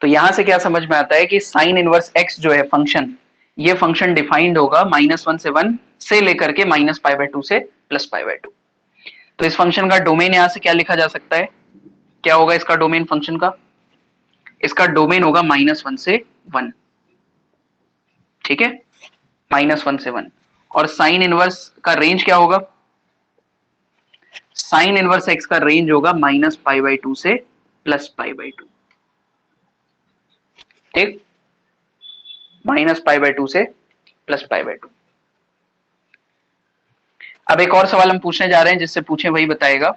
तो यहां से क्या समझ में आता है कि साइन इनवर्स x जो है फंक्शन, ये फंक्शन डिफाइंड होगा -1 से 1 से लेकर के -π/2 से +π/2। तो इस फंक्शन का डोमेन यहां से क्या लिखा जा सकता है, क्या होगा इसका डोमेन फंक्शन का, इसका डोमेन होगा -1 से 1। ठीक है, -1 से 1। और साइन इनवर्स का रेंज क्या होगा, साइन इनवर्स x का रेंज होगा -π/2 से +π/2। ठीक, -π/2 से +π/2। अब एक और सवाल हम पूछने जा रहे हैं, जिससे पूछे वही बताएगा।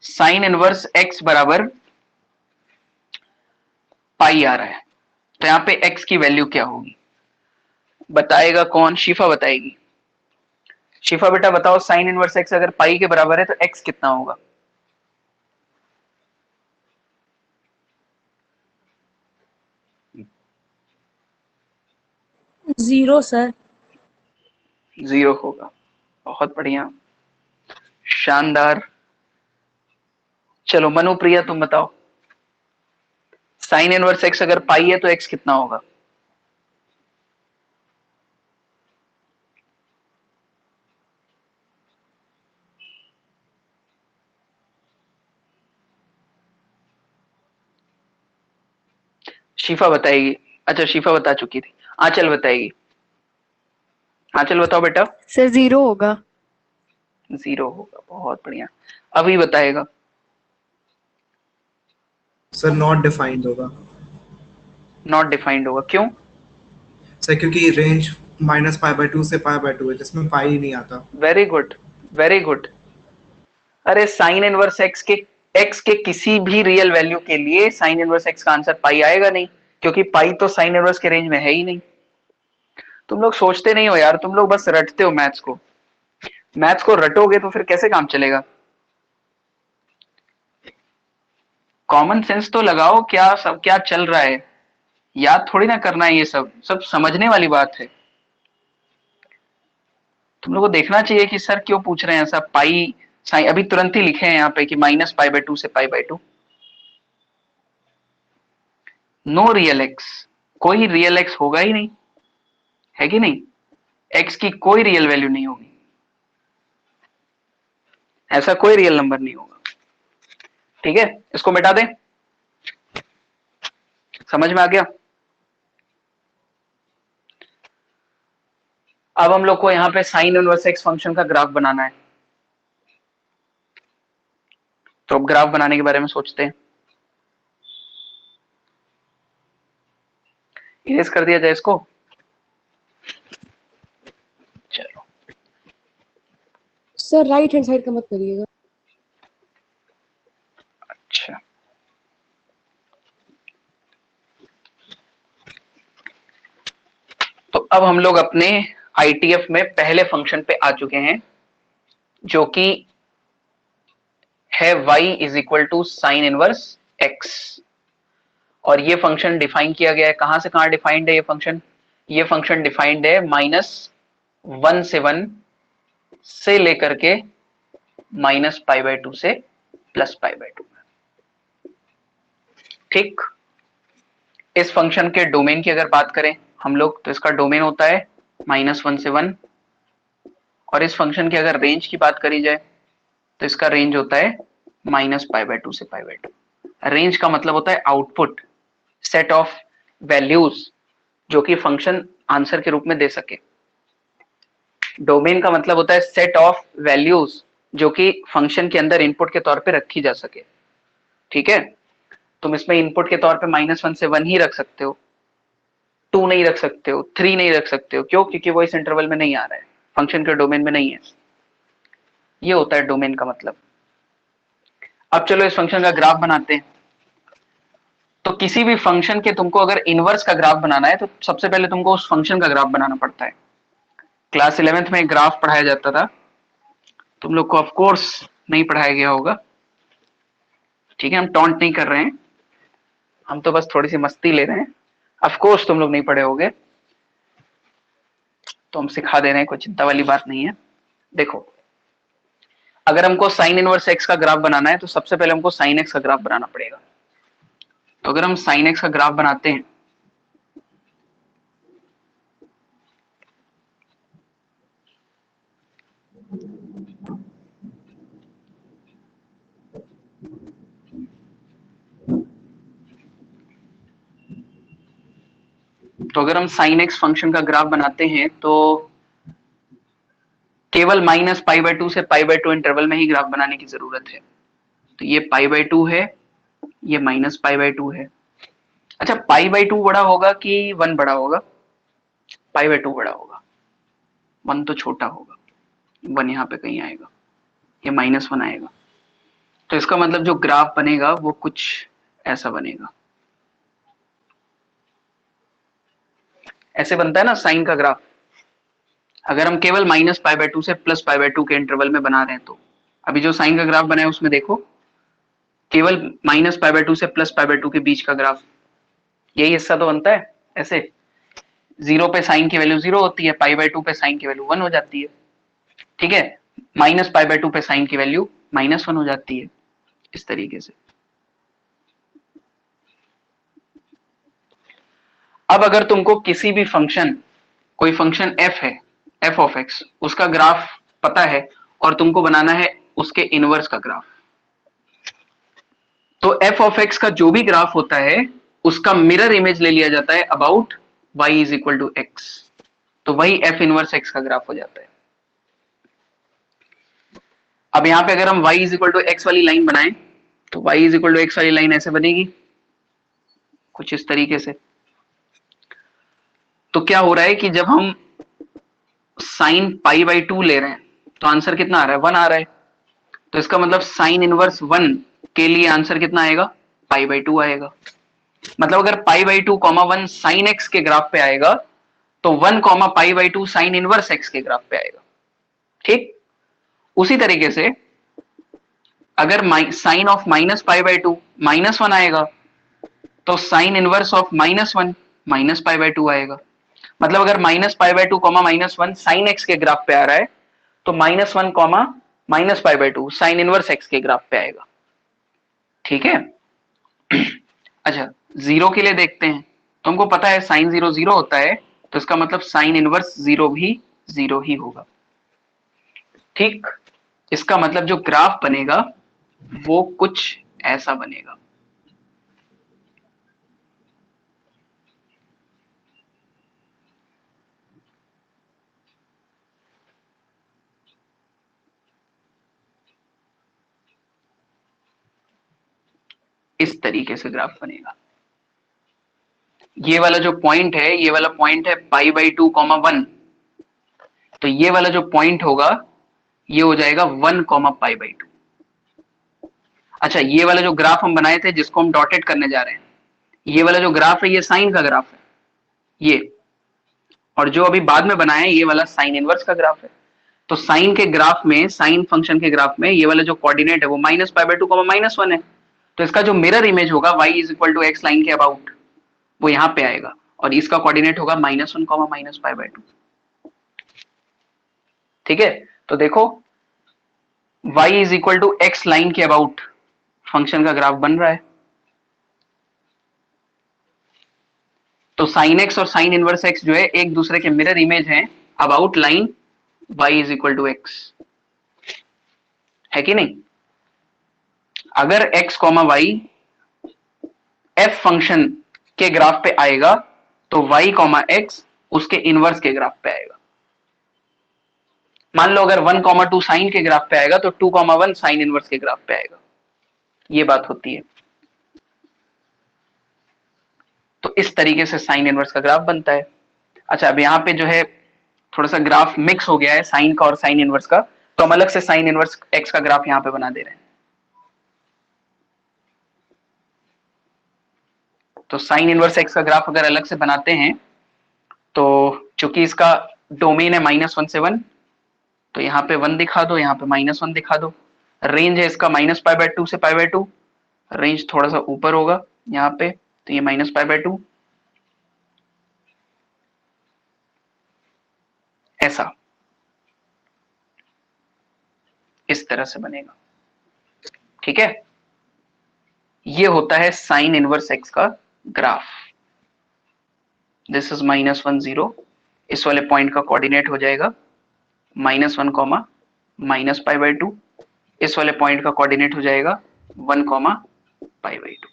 साइन इनवर्स x बराबर पाई आ रहा है, तो यहाँ पे x की वैल्यू क्या होगी बताएगा कौन? शिफा बताएगी। शिफा बेटा बताओ, साइन इनवर्स x अगर पाई के बराबर है तो x कितना होगा? Zero sir. 0 होगा। बहुत बढ़िया, शानदार। चलो मनुप्रिया तुम बताओ, साइन इनवर्स x अगर पाई है तो x कितना होगा? शिफा बताएगी। अच्छा शिफा बता चुकी थी, आंचल बताएगी। आंचल बताओ बेटा। सर 0 होगा। 0 होगा, बहुत बढ़िया। अभी बताएगा। सर नॉट डिफाइंड होगा। नॉट डिफाइंड होगा, क्यों? सर क्योंकि रेंज -π/2 से π/2 है, जिसमें पाई ही नहीं आता। Very good, very good. अरे साइन इनवर्स x के किसी भी रियल वैल्यू के लिए साइन इनवर्स x का आंसर पाई आएगा नहीं, क्योंकि पाई तो साइन इनवर्स के रेंज में है ही नहीं। तुम लोग सोचते नहीं हो यार, तुम लोग बस रटते हो मैथ्स को। मैथ्स को रटोगे तो फिर कैसे काम चलेगा? कॉमन सेंस तो लगाओ, क्या सब क्या चल रहा है, याद थोड़ी ना करना है, ये सब सब समझने वाली बात है। तुम लोगों को देखना चाहिए कि सर क्यों पूछ रहे हैं ऐसा। पाई साइन अभी तुरंत ही लिखे हैं यहाँ पे कि -π/2 से π/2। नो रियल एक्स, कोई रियल एक्स होगा ही नहीं, है कि नहीं? एक्स की कोई रियल वैल्यू नहीं होगी, ऐसा कोई रियल नंबर नहीं होगा। ठीक है, इसको मिटा दें। समझ में आ गया? अब हम लोग को यहाँ पे साइन इनवर्स एक्स फंक्शन का ग्राफ बनाना है, तो अब ग्राफ बनाने के बारे में सोचते हैं। इरेज कर दिया जाए इसको। चलो सर राइट हैंड साइड का मत करिएगा। अच्छा, तो अब हम लोग अपने आईटीएफ में पहले फंक्शन पे आ चुके हैं, जो कि है y = साइन इनवर्स x। और ये फंक्शन डिफाइन किया गया है, कहां से कहां डिफाइंड है ये फंक्शन? ये फंक्शन डिफाइंड है -1 से 1 से लेकर के -π/2 से +π/2। ठीक, इस फंक्शन के डोमेन की अगर बात करें हम लोग, तो इसका डोमेन होता है -1 से 1। और इस फंक्शन की अगर रेंज की बात करी जाए तो इसका रेंज होता है -π/2 से π/2। रेंज का मतलब होता है आउटपुट, सेट ऑफ वैल्यूज जो कि फंक्शन आंसर के रूप में दे सके। डोमेन का मतलब होता है सेट ऑफ वैल्यूज जो कि फंक्शन के अंदर इनपुट के तौर पे रखी जा सके। ठीक है, तुम इसमें इनपुट के तौर पे -1 से 1 ही रख सकते हो, 2 नहीं रख सकते हो, 3 नहीं रख सकते हो। क्यों? क्योंकि वो इस इंटरवल में नहीं आ रहा है, फंक्शन के डोमेन में नहीं है। ये होता है डोमेन का मतलब। अब चलो इस फंक्शन का ग्राफ बनाते हैं। तो किसी भी फंक्शन के तुमको अगर इनवर्स का ग्राफ बनाना है तो सबसे पहले तुमको उस फंक्शन का ग्राफ बनाना पड़ता है। क्लास 11th में ग्राफ पढ़ाया जाता था, तुम लोग को ऑफ कोर्स नहीं पढ़ाया गया होगा। ठीक है, हम टॉन्ट नहीं कर रहे हैं, हम तो बस थोड़ी सी मस्ती ले रहे हैं। ऑफ कोर्स तुम लोग नहीं पढ़े होगे, तो हम सिखा दे रहे हैं, कोई चिंता वाली बात नहीं है। देखो, अगर हमको साइन इनवर्स एक्स का ग्राफ बनाना है तो सबसे पहले हमको साइन एक्स का ग्राफ बनाना पड़ेगा। तो अगर हम साइन एक्स का ग्राफ बनाते हैं फंक्शन का ग्राफ बनाते हैं तो केवल -π/2 से π/2 इंटरवल में ही ग्राफ बनाने की जरूरत है। तो ये π/2 है, ये -π/2 है। अच्छा पाई बाई 2 बड़ा होगा कि 1 बड़ा होगा? पाई बाई 2 बड़ा होगा, 1 तो छोटा होगा, 1 यहाँ पे कहीं आएगा, ये -1 आएगा। तो इसका मतलब जो ग्राफ बनेगा वो कुछ ऐसा बनेगा, ऐसे बनता है ना साइन का ग्राफ। अगर हम केवल -π/2 से +π/2 के इंटरवल में बना रहे हैं तो अभी जो साइन का ग्राफ बना है उसमें देखो, केवल -π/2 से +π/2 के बीच का ग्राफ, यही हिस्सा तो बनता है ऐसे। 0 पे साइन की वैल्यू 0 होती है, π/2 पे साइन की वैल्यू 1 हो जाती है, ठीक है। -π/2 पे साइन की वैल्यू -1 हो जाती है, इस तरीके से। अब अगर तुमको किसी भी फंक्शन, कोई फंक्शन f है, f ऑफ x, उसका ग्राफ पता है और तुमको बनाना है उसके इनवर्स का ग्राफ, तो f ऑफ x का जो भी ग्राफ होता है उसका मिरर इमेज ले लिया जाता है about y is equal to x, तो वही f इनवर्स x का ग्राफ हो जाता है। अब यहां पे अगर हम y is equal to x वाली लाइन बनाएं तो y is equal to x वाली लाइन ऐसे बनेगी कुछ इस तरीके से। तो क्या हो रहा है कि जब हम साइन π/2 ले रहे हैं तो आंसर कितना आ रहा है? 1 आ रहा है। तो इसका मतलब साइन इनवर्स 1 के लिए आंसर कितना आएगा? π/2 आएगा। मतलब अगर π/2 1 साइन x के ग्राफ पे आएगा तो 1 π/2 साइन इनवर्स x के ग्राफ पे आएगा, ठीक। उसी तरीके से अगर साइन ऑफ -π/2 -1 आएगा तो साइन इनवर्स ऑफ -1 -π/2 आएगा। मतलब अगर -π/2 -1 साइन x के ग्राफ पे आ रहा है तो -1 -π/2 साइन इनवर्स x के ग्राफ पे आएगा, ठीक है। अच्छा 0 के लिए देखते हैं, तुमको पता है साइन 0 0 होता है, तो इसका मतलब साइन इनवर्स 0 भी 0 ही होगा, ठीक। इसका मतलब जो ग्राफ बनेगा वो कुछ ऐसा बनेगा। इस तरीके से ग्राफ बनेगा। ये वाला जो पॉइंट है, ये वाला पॉइंट है π/2 1, तो ये वाला जो पॉइंट होगा ये हो जाएगा 1 π/2। अच्छा ये वाला जो ग्राफ हम बनाए थे जिसको हम डॉटेड करने जा रहे हैं, ये वाला जो ग्राफ है ये साइन का ग्राफ है ये, और जो अभी बाद में बनाया है ये वाला साइन इनवर्स का ग्राफ है। तो साइन के ग्राफ में, साइन फंक्शन के ग्राफ में ये वाला जो कोऑर्डिनेट है वो -π/2 -1 है, तो इसका जो मिरर इमेज होगा y is equal to x line के अबाउट वो यहां पे आएगा, और इसका कोऑर्डिनेट होगा -1 -π/2, ठीक है। तो देखो y is equal to x line के अबाउट फंक्शन का ग्राफ बन रहा है। तो साइन x और साइन इनवर्स x जो है एक दूसरे के मिरर इमेज हैं about line y is equal to x, है कि नहीं। अगर x y f फंक्शन के ग्राफ पे आएगा तो y x उसके इनवर्स के ग्राफ पे आएगा। मान लो अगर 1 2 साइन के ग्राफ पे आएगा तो 2 1 साइन इनवर्स के ग्राफ पे आएगा, ये बात होती है। तो इस तरीके से साइन इनवर्स का ग्राफ बनता है। अच्छा अब यहाँ पे जो है थोड़ा सा ग्राफ मिक्स हो गया है साइन का और साइन इनवर्स का, तो हम अलग से साइन इनवर्स x का ग्राफ यहाँ पे बना दे रहे हैं। तो साइन इनवर्स x का ग्राफ अगर अलग से बनाते हैं तो चूंकि इसका डोमेन है -1 से 1, तो यहाँ पे 1 दिखा दो, यहाँ पे -1 दिखा दो। रेंज है इसका -π/2 से π/2, रेंज थोड़ा सा ऊपर होगा यहाँ पे, तो ये -π/2 ऐसा, इस तरह से बनेगा, ठीक है। ये होता है साइन इनवर्स x का ग्राफ। दिस इज -1 0, इस वाले पॉइंट का कोऑर्डिनेट हो जाएगा -1 -π/2, इस वाले पॉइंट का कोऑर्डिनेट हो जाएगा 1 π/2,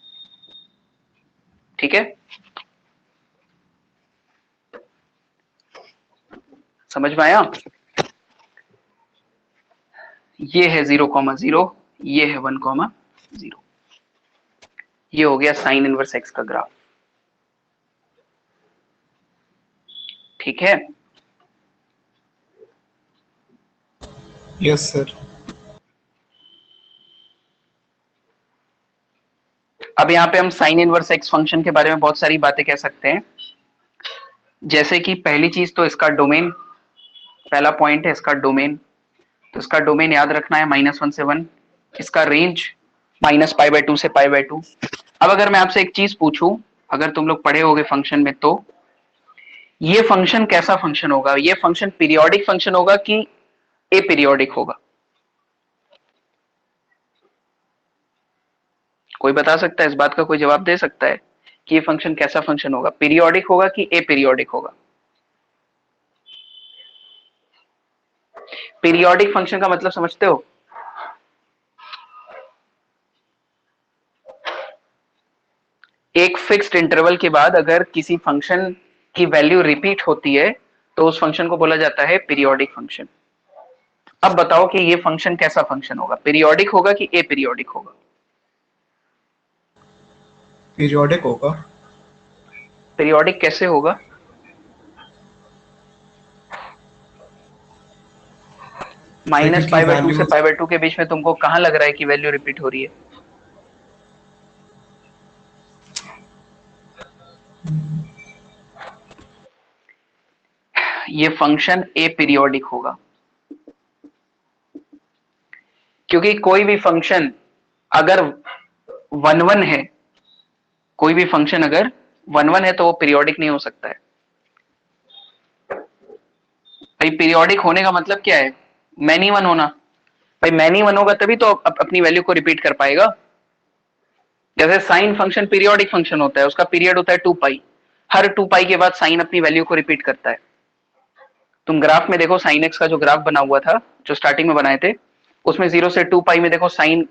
ठीक है। समझ में आया। ये है 0 0, ये है 1 0, ये हो गया साइन इनवर्स x का ग्राफ। ठीक है? Yes sir. अब यहाँ पे हम साइन इनवर्स एक्स फंक्शन के बारे में बहुत सारी बातें कह सकते हैं, जैसे कि पहली चीज तो इसका डोमेन, पहला पॉइंट है इसका डोमेन। तो इसका डोमेन याद रखना है -1 से 1, इसका रेंज -π/2 से π/2। अब अगर मैं आपसे एक चीज पूछूं, अगर तुम लोग पढ़े होगे फंक्शन में, तो ये फंक्शन कैसा फंक्शन होगा? ये फंक्शन पीरियोडिक फंक्शन होगा कि एपीरियोडिक होगा? कोई बता सकता है? इस बात का कोई जवाब दे सकता है कि ये फंक्शन कैसा फंक्शन होगा? पीरियोडिक होगा कि एपीरियोडिक होगा? पीरियोडिक फंक्शन का मतलब समझते हो? एक फिक्स्ड इंटरवल के बाद अगर किसी फंक्शन की वैल्यू रिपीट होती है तो उस फंक्शन को बोला जाता है पीरियोडिक फंक्शन। अब बताओ कि ये फंक्शन कैसा फंक्शन होगा? पीरियोडिक होगा कि एपीरियोडिक होगा? पीरियोडिक होगा। पीरियोडिक कैसे होगा? -π/2 से π/2 के बीच में तुमको कहां लग रहा है कि वैल्यू रिपीट हो रही है? ये फंक्शन एपीरियोडिक होगा, क्योंकि कोई भी फंक्शन अगर 1 1 है, कोई भी फंक्शन अगर 1 1 है तो वो पीरियोडिक नहीं हो सकता है। भाई पीरियोडिक होने का मतलब क्या है? मैनी वन होना। भाई मैनी वन होगा तभी तो अपनी वैल्यू को रिपीट कर पाएगा। जैसे साइन फंक्शन पीरियोडिक फंक्शन होता है, उसका पीरियड होता है 2π, हर 2π के बाद साइन अपनी वैल्यू को रिपीट करता है। तुम ग्राफ में देखो, साइन एक्स का जो ग्राफ बना हुआ था, जो स्टार्टिंग में बनाए थे, उसमें 0 से 2π में देखो साइन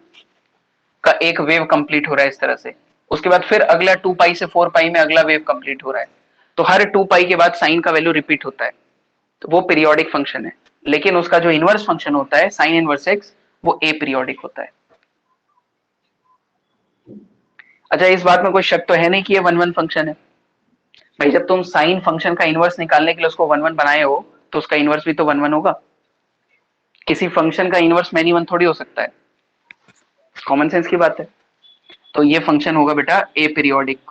का एक वेव कंप्लीट हो रहा है इस तरह से, उसके बाद फिर अगला 2π से 4π में अगला वेव कंप्लीट हो रहा है, तो हर 2π के बाद साइन का वैल्यू रिपीट होता है, तो वो पीरियोडिक फंक्शन है। लेकिन उसका जो इनवर्स फंक्शन होता है साइन इनवर्स एक्स, वो एपीरियोडिक होता है। अच्छा, इस बात में कोई शक तो है नहीं कि ये 1 1 फंक्शन है? भाई जब तुम साइन फंक्शन का इनवर्स निकालने के लिए उसको 1 1 बनाए हो, तो उसका इनवर्स भी तो 1 1 होगा। किसी फंक्शन का इनवर्स मैनी वन थोड़ी हो सकता है, कॉमन सेंस की बात है। तो ये फंक्शन होगा बेटा एपीरियोडिक,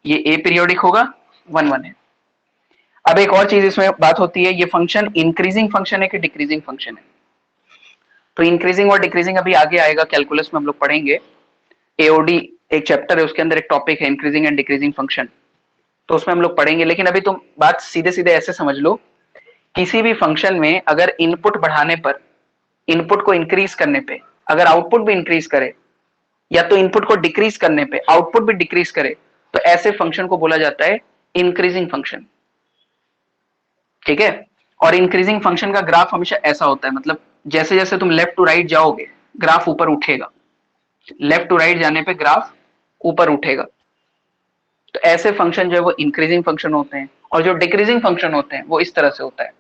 ये एपीरियोडिक होगा, 1 1 है। अब एक और चीज इसमें बात होती है, ये फंक्शन इंक्रीजिंग फंक्शन है कि डिक्रीजिंग फंक्शन है? तो इंक्रीजिंग और डिक्रीजिंग अभी आगे आएगा, कैलकुलस में हम लोग पढ़ेंगे। एओडी एक चैप्टर है, उसके अंदर एक टॉपिक है इंक्रीजिंग एंड डिक्रीजिंग फंक्शन, तो उसमें हम लोग पढ़ेंगे। लेकिन अभी तुम बात सीधे सीधे ऐसे समझ लो, किसी भी फंक्शन में अगर इनपुट बढ़ाने पर, इनपुट को इंक्रीज करने पे अगर आउटपुट भी इंक्रीज करे, या तो इनपुट को डिक्रीज करने पे आउटपुट भी डिक्रीज करे, तो ऐसे फंक्शन को बोला जाता है इंक्रीजिंग फंक्शन। ठीक है? और इंक्रीजिंग फंक्शन का ग्राफ हमेशा ऐसा होता है, मतलब जैसे जैसे तुम लेफ्ट टू राइट जाओगे ग्राफ ऊपर उठेगा, लेफ्ट टू राइट जाने पे ग्राफ ऊपर उठेगा। तो ऐसे फंक्शन जो है वो इंक्रीजिंग फंक्शन होते हैं, और जो डिक्रीजिंग फंक्शन होते हैं वो इस तरह से होता है,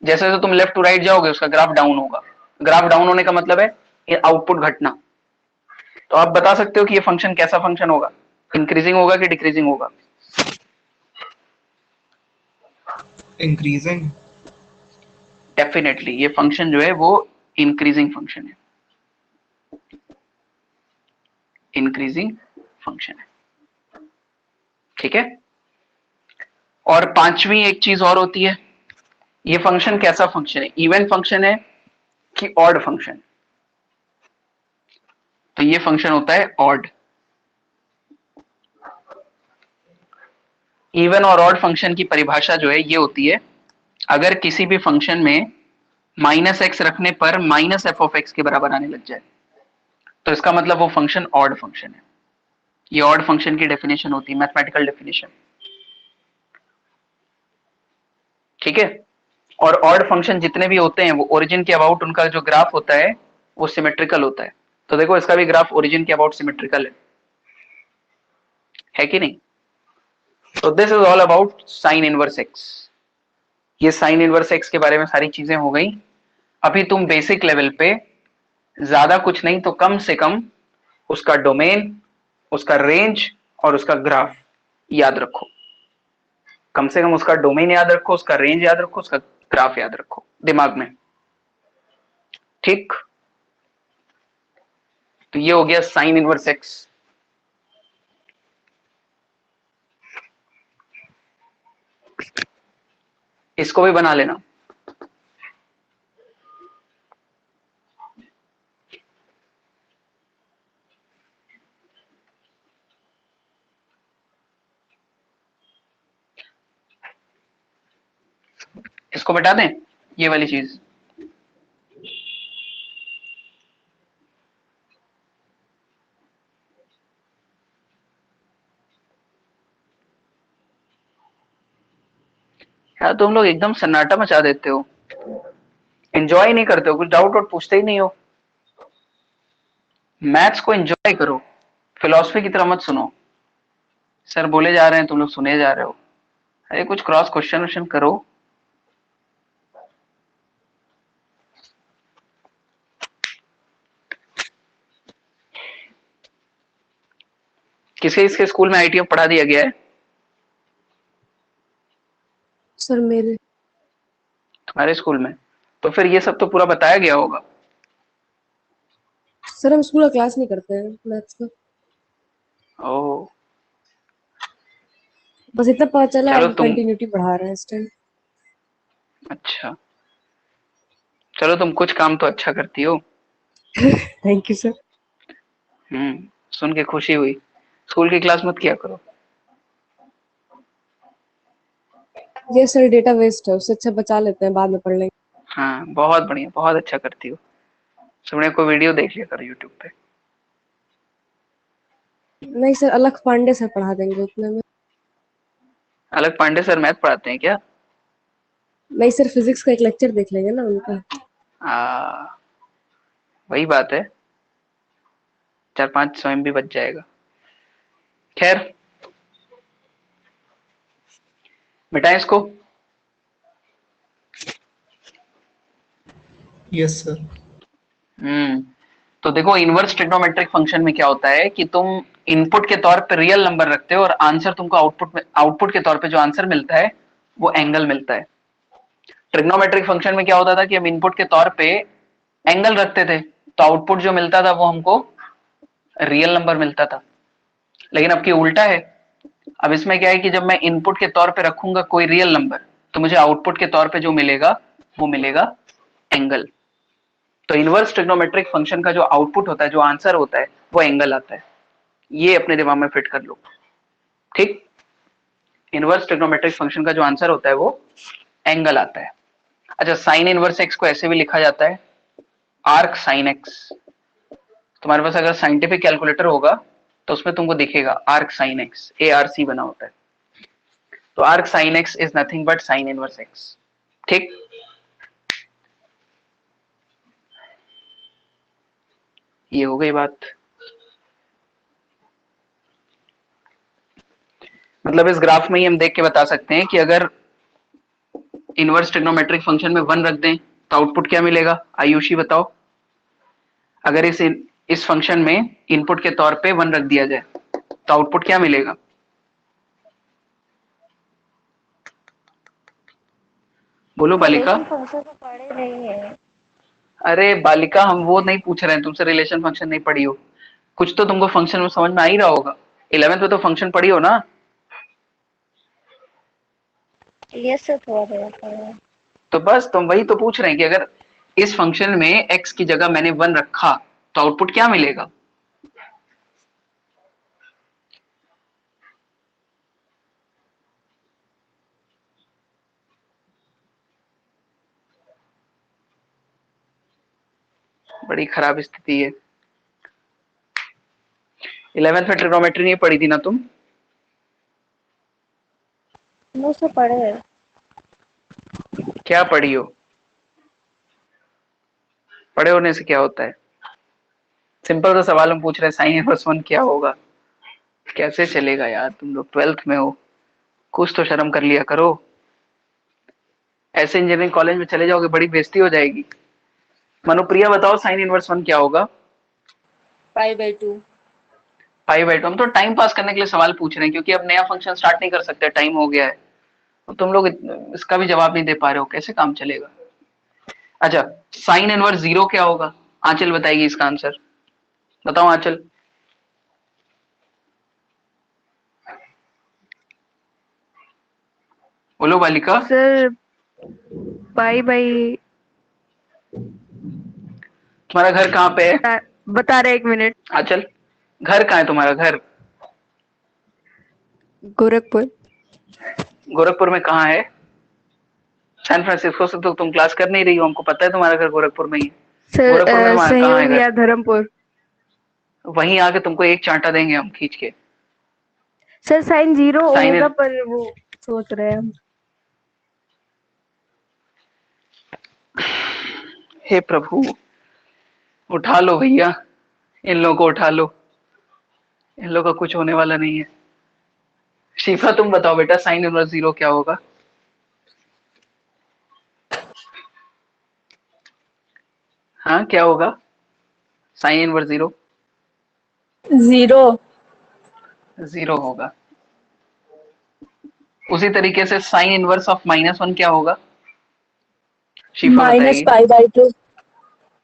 जैसे जैसे तुम लेफ्ट टू राइट जाओगे उसका ग्राफ डाउन होगा। ग्राफ डाउन होने का मतलब है ये आउटपुट घटना। तो आप बता सकते हो कि ये फंक्शन कैसा फंक्शन होगा? इंक्रीजिंग होगा कि डिक्रीजिंग होगा? इंक्रीजिंग। डेफिनेटली ये फंक्शन जो है वो इंक्रीजिंग फंक्शन है, इंक्रीजिंग फंक्शन है। ठीक है? और पांचवी एक चीज और होती है, ये फंक्शन कैसा फंक्शन है? इवन फंक्शन है कि ऑड फंक्शन? तो ये फंक्शन होता है ऑड। इवन और ऑड फंक्शन की परिभाषा जो है ये होती है, अगर किसी भी फंक्शन में -x रखने पर -f(x) के बराबर आने लग जाए, तो इसका मतलब वो फंक्शन ऑड फंक्शन है। ये ऑड फंक्शन की डेफिनेशन होती है, मैथमेटिकल डेफिनेशन। ठीक है? और ऑड फंक्शन जितने भी होते हैं वो ओरिजिन के अबाउट उनका जो ग्राफ होता है वो सिमेट्रिकल होता है। तो देखो इसका भी ग्राफ ओरिजिन के अबाउट सिमेट्रिकल है कि नहीं? तो this is all about sine inverse x. ये साइन इनवर्स एक्स के बारे में सारी चीजें हो गई। अभी तुम बेसिक लेवल पे ज्यादा कुछ नहीं तो कम से कम उसका डोमेन, उसका रेंज और उसका ग्राफ याद रखो। कम से कम उसका डोमेन याद रखो, उसका रेंज याद रखो, उसका ग्राफ याद रखो दिमाग में, ठीक। तो ये हो गया साइन इनवर्स एक्स। इसको भी बना लेना। इसको बता दें, ये वाली चीज। यार तुम लोग एकदम सन्नाटा मचा देते हो, एंजॉय नहीं करते हो, कुछ डाउट वाउट पूछते ही नहीं हो। मैथ्स को एंजॉय करो, फिलॉसफी की तरह मत सुनो। सर बोले जा रहे हैं, तुम लोग सुने जा रहे हो। अरे कुछ क्रॉस क्वेश्चन वश्चन करो। किसी इसके स्कूल में आईटीएम पढ़ा दिया गया है? सर मेरे तुम्हारे स्कूल में? तो फिर ये सब तो पूरा बताया गया होगा। सर हम स्कूल का क्लास नहीं करते हैं मैथ्स का, ओह बस इतना पता चला है चलो कि तुम, कंटिन्यूटी बढ़ा रहे हैं इस टाइम। अच्छा चलो तुम कुछ काम तो अच्छा करती हो। Thank you sir. सुन के खुशी हुई। स्कूल की क्लास मत किया करो। ये सर डेटा वेस्ट है, उससे अच्छा बचा लेते हैं, बाद में पढ़ लेंगे। हाँ बहुत बढ़िया, बहुत अच्छा करती हो। सुने को वीडियो देख लिया करो यूट्यूब पे। नहीं सर, अलख पांडे सर पढ़ा देंगे उतने में। अलग पांडे सर मैथ पढ़ाते हैं क्या? नहीं सर, फिजिक्स का एक लेक्चर देख लेंगे ना उनका। वही बात है, 4-5 स्वयं भी बच जाएगा। खैर मिटाएं इसको। Yes sir. तो देखो इनवर्स ट्रिग्नोमेट्रिक फंक्शन में क्या होता है कि तुम इनपुट के तौर पे रियल नंबर रखते हो और आंसर तुमको आउटपुट के तौर पे जो आंसर मिलता है वो एंगल मिलता है। ट्रिग्नोमेट्रिक फंक्शन में क्या होता था कि हम इनपुट के तौर पे एंगल रखते थे, तो आउटपुट जो मिलता था वो हमको रियल नंबर मिलता था। लेकिन अब की उल्टा है। अब इसमें क्या है कि जब मैं इनपुट के तौर पे रखूंगा कोई रियल नंबर, तो मुझे आउटपुट के तौर पे जो मिलेगा वो मिलेगा एंगल। तो इनवर्स ट्रिग्नोमेट्रिक फंक्शन का जो आउटपुट होता है, जो आंसर होता है, वो एंगल आता है। ये अपने दिमाग में फिट कर लो, ठीक। इनवर्स ट्रिग्नोमेट्रिक फंक्शन का जो आंसर होता है वो एंगल आता है। अच्छा, साइन इनवर्स एक्स को ऐसे भी लिखा जाता है, आर्क साइन एक्स। तुम्हारे पास अगर साइंटिफिक कैलकुलेटर होगा तो उसमें तुमको दिखेगा आर्क साइन एक्स, ARC बना होता है। तो arc sine x is nothing but sine inverse x, ठीक। ये हो गई बात। मतलब इस ग्राफ में ही हम देख के बता सकते हैं कि अगर इनवर्स ट्रिग्नोमेट्रिक फंक्शन में 1 रख दें तो आउटपुट क्या मिलेगा? आयुषी बताओ। अगर इस फंक्शन में इनपुट के तौर पे 1 रख दिया जाए तो आउटपुट क्या मिलेगा? बोलो बालिका। फंक्शन तो पढ़े नहीं है। अरे बालिका, हम वो नहीं पूछ रहे हैं तुमसे, रिलेशन फंक्शन नहीं पढ़ी हो। कुछ तो तुमको फंक्शन में समझ में आ ही रहा होगा। 11th में तो फंक्शन पढ़ी हो ना? ये सर थोड़ा थोड़ा पढ़ा है। तो बस तुम वही तो पूछ रहे हैं कि अगर इस फंक्शन में x की जगह मैंने 1 रखा तो आउटपुट क्या मिलेगा? बड़ी खराब स्थिति है। 11th में ट्रिग्नोमेट्री नहीं पढ़ी थी ना तुम? नो सर पढ़े हैं। क्या पढ़ी हो? पढ़े होने से क्या होता है? सिंपल सा सवाल हम पूछ रहे हैं, साइन इनवर्स 1 क्या होगा? कैसे चलेगा यार, तुम लोग 12th में हो, कुछ तो शर्म कर लिया करो। ऐसे इंजीनियरिंग कॉलेज में चले जाओगे बड़ी बेइज्जती हो जाएगी। मनुप्रिया बताओ साइन इनवर्स 1 क्या होगा? π/2। Pi by 2। हम तो टाइम पास करने के लिए सवाल पूछ रहे हैं क्योंकि अब नया फंक्शन स्टार्ट नहीं कर सकते, टाइम हो गया है। तुम लोग इसका भी जवाब नहीं दे पा रहे हो, कैसे काम चलेगा? अच्छा, साइन इनवर्स जीरो क्या होगा? आंचल बताएगी इसका आंसर। बताओ आंचल। बोलो बालिका। सर पाई बाई तुम्हारा घर कहाँ पे है? बता रहे, 1 मिनट। आंचल, घर कहाँ है तुम्हारा घर? गोरखपुर। गोरखपुर में कहाँ है? सैन फ्रांसिस्को से तो तुम क्लास कर नहीं रही हो, हमको पता है तुम्हारा घर गोरखपुर में ही है। सर गोरखपुर में कहाँ है सहयोग घर? या धर्मपुर। वहीं आके तुमको एक चांटा देंगे हम खींच के। सर साइन जीरो साइन होगा, पर वो सोच रहे हैं हम। हे प्रभु, उठा लो भैया, इन लोगों को उठा लो, इन लोगों का कुछ होने वाला नहीं है। शिफा तुम बताओ बेटा, साइन इनवर्स जीरो क्या होगा? हाँ क्या होगा sine inverse zero? Zero. Zero होगा। उसी तरीके से साइन इनवर्स ऑफ -1 क्या होगा? शिफा माइनस बताएगी। Pi by two.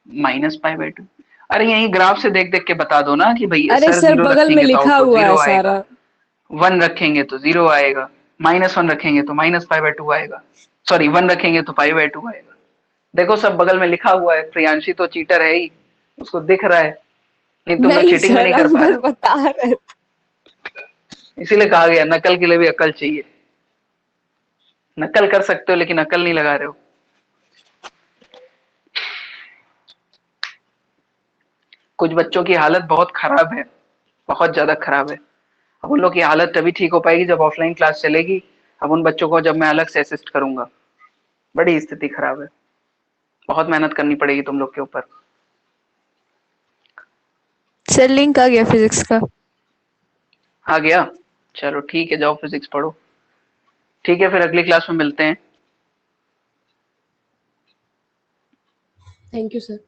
-π/2। अरे यही ग्राफ से देख देख के बता दो ना कि भाई अरे सर सर जीरो बगल में रखेंगे तो लिखा आउटपुट हुआ जीरो है आएगा, सारा। 1 रखेंगे तो जीरो आएगा, -1 रखेंगे तो -π/2 आएगा, सॉरी 1 रखेंगे तो π/2 आएगा। देखो सब बगल में लिखा हुआ है। प्रियांशी तो चीटर है ही, उसको दिख रहा है, नहीं तुम लोग नहीं चीटिंग भी सर, नहीं कर हम पा रहे बस हो। बता रहे थे। इसीलिए कहा गया नकल के लिए भी अकल चाहिए। नकल कर सकते हो लेकिन अकल नहीं लगा रहे हो। कुछ बच्चों की हालत बहुत खराब है, बहुत ज्यादा खराब है। अब उन लोग की हालत तभी ठीक हो पाएगी जब ऑफलाइन क्लास चलेगी। अब उन बच्चों को जब मैं अलग से असिस्ट करूंगा। बड़ी स्थिति खराब है, बहुत मेहनत करनी पड़ेगी तुम लोग के ऊपर। सर लिंक आ गया फिजिक्स का। आ गया? चलो ठीक है, जाओ फिजिक्स पढ़ो। ठीक है, फिर अगली क्लास में मिलते हैं। Thank you sir.